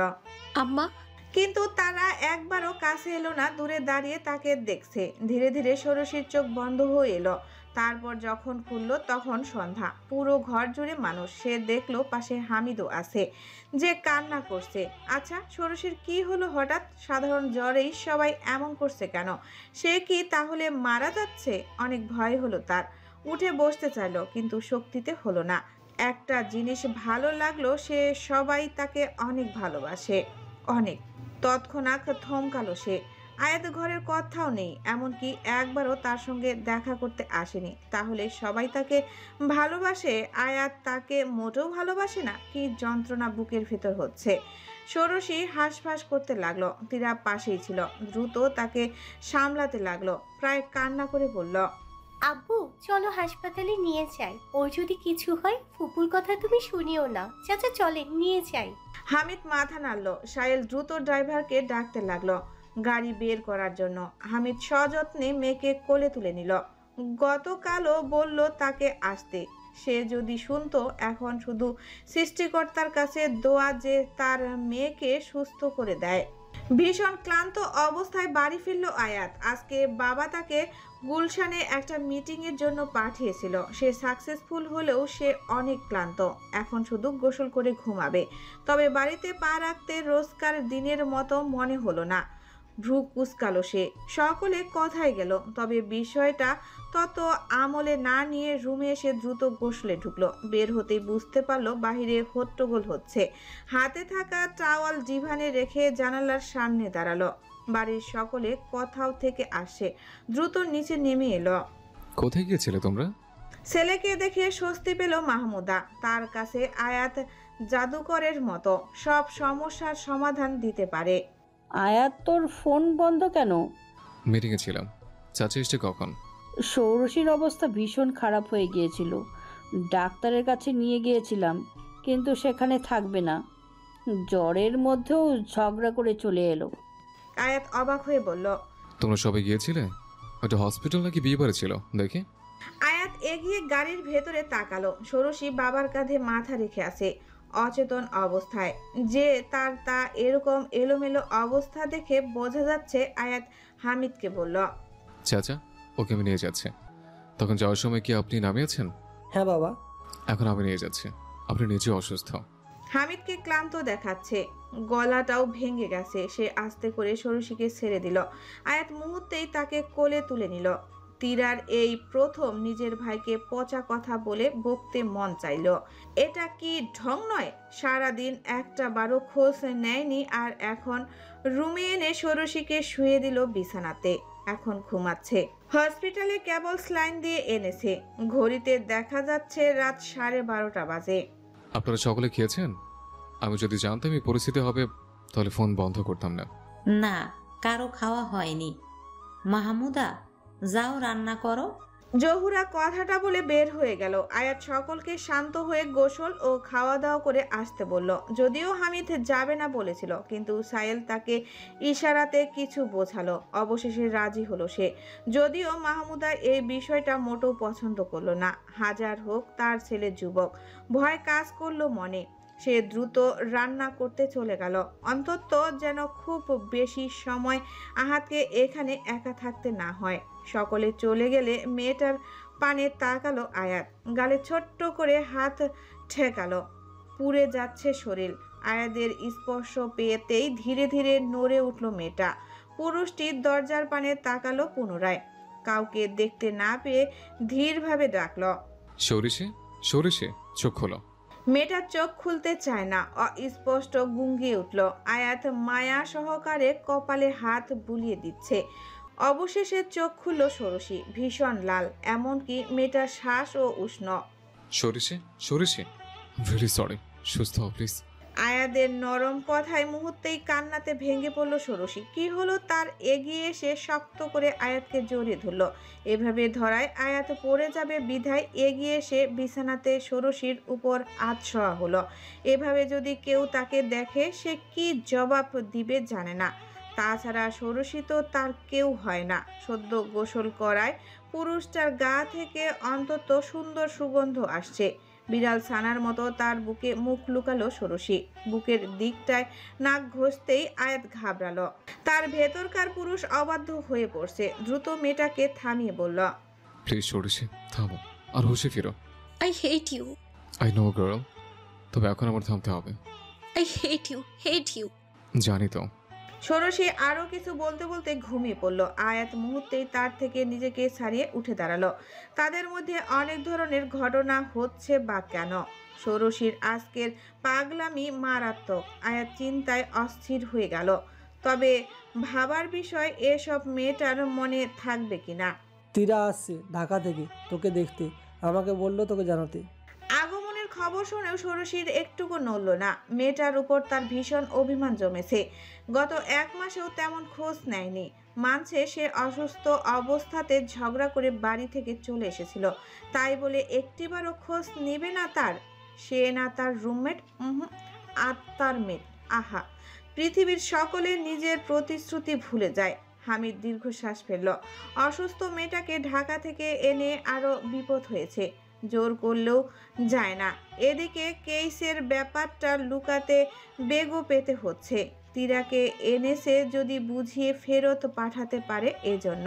আম্মা। কিন্তু তারা একবারও কাছে এলো না, দূরে দাঁড়িয়ে তাকে দেখছে। ধীরে ধীরে ষোড়শীর চোখ বন্ধ হয়ে এলো। তারপর যখন খুললো তখন সন্ধ্যা। পুরো ঘর জুড়ে মানুষ। সে দেখলো পাশে হামিদও আছে, যে কান্না করছে। আচ্ছা, ষোড়শীর কি হলো হঠাৎ? সাধারণ জ্বরেই সবাই এমন করছে কেন? সে কি তাহলে মারা যাচ্ছে? অনেক ভয় হলো তার। উঠে বসতে চাইলো, কিন্তু শক্তিতে হলো না। একটা জিনিস ভালো লাগলো, সে সবাই তাকে অনেক ভালোবাসে, অনেক। তৎক্ষণাৎ থমকালো সে। আয়াত ঘরের কথাও নেই, এমনকি একবারও তার সঙ্গে দেখা করতে আসেনি। তাহলে সবাই তাকে ভালোবাসে, আয়াত তাকে মোটেও ভালোবাসে না? কি যন্ত্রণা বুকের ভেতর হচ্ছে। ষোড়শী হাঁসফাঁস করতে লাগলো। তীরা পাশেই ছিল, দ্রুত তাকে সামলাতে লাগলো, প্রায় কান্না করে বলল, আব্বু চলো হাসপাতালে নিয়ে যাই, ওর যদি কিছু হয় ফুপুর কথা তুমি শুনিও না। চাচা চলেন নিয়ে যাই। হামিদ মাথা নাড়ল। সাহেল দ্রুত ড্রাইভারকে ডাকতে লাগলো গাড়ি বের করার জন্য। হামিদ সযত্নে মেয়েকে কোলে তুলে নিল। গতকালও বলল তাকে আসতে, সে যদি শুনতো। এখন শুধু সৃষ্টিকর্তার কাছে দোয়া যে তার মেয়েকে সুস্থ করে দেয়। ভীষণ ক্লান্ত অবস্থায় বাড়ি ফিরল আয়াত। আজকে বাবা তাকে গুলশানে একটা মিটিং এর জন্য পাঠিয়েছিল। সে সাকসেসফুল হলেও সে অনেক ক্লান্ত। এখন শুধু গোসল করে ঘুমাবে। তবে বাড়িতে পা রাখতে রোজকার দিনের মতো মনে হলো না। ভ্রু কুচকালো সে। সকলে কথায় গেল, তবে বিষয়টা তত আমলে না নিয়ে রুমে এসে দ্রুত গোসলে ঢুকলো। বের হতেই বুঝতে পারলো বাহিরে হট্টগোল হচ্ছে। হাতে থাকা টাওয়াল ডিভানে রেখে জানালার সামনে দাঁড়ালো। বাড়ির সকলে কোথাও থেকে আসে। দ্রুত নিচে নেমে এলো। কোথায় গিয়েছিলে তোমরা? ছেলেকে দেখে স্বস্তি পেল মাহমুদা। তার কাছে আয়াত জাদুকরের মতো, সব সমস্যার সমাধান দিতে পারে। আয়াত তোর ফোন বন্ধ কেন? মিটিংয়ে ছিলাম। চাচা এসছে কখন? ষোড়শীর অবস্থা ভীষণ খারাপ হয়ে গিয়েছিল, ডাক্তারের কাছে নিয়ে গিয়েছিলাম, কিন্তু সেখানে থাকবে না। জ্বরের মধ্যেও ঝগড়া করে চলে এলো। আয়াত অবাক হয়ে বলল, তোমরা সবাই গিয়েছিলে? ওটা হসপিটাল নাকি বিয়ে বাড়ি ছিল দেখি? আয়াত এগিয়ে গাড়ির ভেতরে তাকালো। ষোড়শী বাবার কাঁধে মাথা রেখে আছে, অচেতন অবস্থায়। যে তা এরকম এলোমেলো অবস্থা দেখে বোঝা যাচ্ছে। আয়াত হামিদকে বলল, চাচা ওকে আমি নিয়ে যাচ্ছি। তখন যাওয়ার সময় কি আপনি নামিয়েছেন? হ্যাঁ বাবা। এখন আমি নিয়ে যাচ্ছি, আপনি নিজে অসুস্থ। হামিদকে ক্লান্ত দেখাচ্ছে, গলাটাও ভেঙে গেছে। সে আস্তে করে ষোড়শীকে ছেড়ে দিল। আয়াত মুহূর্তেই তাকে কোলে তুলে নিল। তীরার এই প্রথম নিজের ভাইকে পচা কথা বলে বকতে মন চাইল। এটা কি ঢং নয়? সারাদিন একটা বারো খোঁজ নেয়নি, আর এখন রুমে এনে ষোড়শীকে শুয়ে দিল বিছানাতে। এখন ঘুমাচ্ছে। হসপিটালে কেবল স্লাইন দিয়ে এনেছে। ঘড়িতে দেখা যাচ্ছে রাত 12:30 বাজে। আপনারা সকলে খেয়েছেন? আমি যদি জানতাম এই পরিস্থিতি হবে তাহলে ফোন বন্ধ করতাম না। না, কারো খাওয়া হয়নি। মাহমুদা যাও রান্না করো। জহুরা কথাটা বলে বের হয়ে গেল। আয়াত সকলকে শান্ত হয়ে গোসল ও খাওয়া দাওয়া করে আসতে বলল। যদিও হামিদ যাবে না বলেছিল, কিন্তু সাহেল তাকে ইশারাতে কিছু বোঝালো। অবশেষে রাজি হলো সে। যদিও মাহমুদা এই বিষয়টা মোটেও পছন্দ করলো না। হাজার হোক তার ছেলে যুবক, ভয় কাজ করলো মনে। সে দ্রুত রান্না করতে চলে গেল। অন্তত যেন খুব বেশি সময় আহাতকে এখানে একা থাকতে না হয়। সকলে চলে গেলে মেয়েটার পানে তাকালো আয়াত। গালে ছোট্ট করে হাত ঠেকালো। পুড়ে যাচ্ছে শরীর। আয়াতের স্পর্শ পেতেই ধীরে ধীরে নড়ে উঠল মেয়েটা। পুরুষটি দরজার পানে তাকালো পুনরায়। কাউকে দেখতে না পেয়ে ধীরভাবে ডাকলো, সরিষে সরিষে, চোখ খোলো। মেয়েটা চোখ খুলতে চায় না, অস্পষ্ট গুঙ্গিয়ে উঠল। আয়াত মায়া সহকারে কপালে হাত বুলিয়ে দিচ্ছে। অবশেষে চোখ খুলল ষোড়শী, ভীষণ লাল, এমনকি মেয়েটার শ্বাস ও উষ্ণ। সরিষে সরিষে, ভেরি সরি, সুস্থ হও প্লিজ। আয়াদের নরম কথায় মুহূর্তেই কান্নাতে ভেঙে পড়ল ষোড়শী। কি হলো তার? এগিয়ে এসে শক্ত করে আয়াতকে জড়িয়ে ধরল। এভাবে ধরায় আয়াত পড়ে যাবে বিধায় এগিয়ে এসে বিছানাতে ষোড়শীর উপর আধশোয়া হলো। এভাবে যদি কেউ তাকে দেখে সে কি জবাব দিবে জানে না। তাছাড়া ষোড়শী তো তার কেউ হয় না। সদ্য গোসল করায় পুরুষটার গা থেকে অন্তত সুন্দর সুগন্ধ আসছে। বিড়াল ছানার মতো তার বুকে মুখ লুকালো ষোড়শী। বুকের দিকটায় নাক ঘষতেই আয়াত ঘাবড়ালো। তার ভেতরকার পুরুষ অবাধ্য হয়ে পড়ছে। দ্রুত মেয়েটাকে থামিয়ে বলল, প্লিজ সরিষে থামো, আর হুঁশে ফিরো। I hate you. I know girl, তবে এখন আমার থামতে হবে। I hate you, hate you. জানি তো। ষোড়শী আরো কিছু বলতে বলতে ঘুমিয়ে পড়ল। আয়াত মুহূর্তেই তার থেকে নিজেকে ছাড়িয়ে উঠে দাঁড়ালো। তাদের মধ্যে অনেক ধরনের ঘটনা হচ্ছে বা কেন? ষোড়শীর আজকের পাগলামি মারাত্মক। আয়াত চিন্তায় অস্থির হয়ে গেল। তবে ভাবার বিষয়, এসব মেয়েটার মনে থাকবে কিনা। তীরা আসছে ঢাকা থেকে তোকে দেখতে, আমাকে বললো তোকে জানাতে। আগমনের খবর শুনেও ষোড়শীর একটুকু নড়ল না। মেয়েটার উপর তার ভীষণ অভিমান জমেছে। গত 1 মাসেও তেমন খোঁজ নেয়নি। মানছে সে অসুস্থ অবস্থাতে ঝগড়া করে বাড়ি থেকে চলে এসেছিল, তাই বলে একটিবারও খোঁজ নেবে না তার? সে না তার রুমমেট, আত্মার মেট। আহা, পৃথিবীর সকলে নিজের প্রতিশ্রুতি ভুলে যায়। হামিদ দীর্ঘশ্বাস ফেলল। অসুস্থ মেয়েটাকে ঢাকা থেকে এনে আরো বিপদ হয়েছে। জোর করলেও যায় না। এদিকে কেসের ব্যাপারটা লুকাতে বেগও পেতে হচ্ছে। তীরাকে এনেছে যদি বুঝিয়ে ফেরত পাঠাতে পারে এজন্য।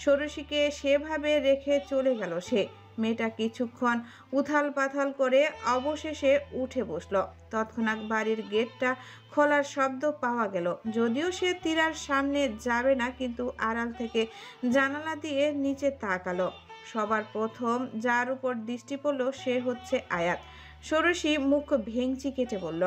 ষোড়শীকে সেভাবে রেখে চলে গেল সে। মেয়েটা কিছুক্ষণ উথাল পাথাল করে অবশেষে উঠে বসল। তৎক্ষণাৎ বাড়ির গেটটা খোলার শব্দ পাওয়া গেল। যদিও সে তীরার সামনে যাবে না, কিন্তু আড়াল থেকে জানালা দিয়ে নিচে তাকালো। সবার প্রথম যার উপর দৃষ্টি পড়ল সে হচ্ছে আয়াত। ষোড়শী মুখ ভেঙচি কেটে বলল,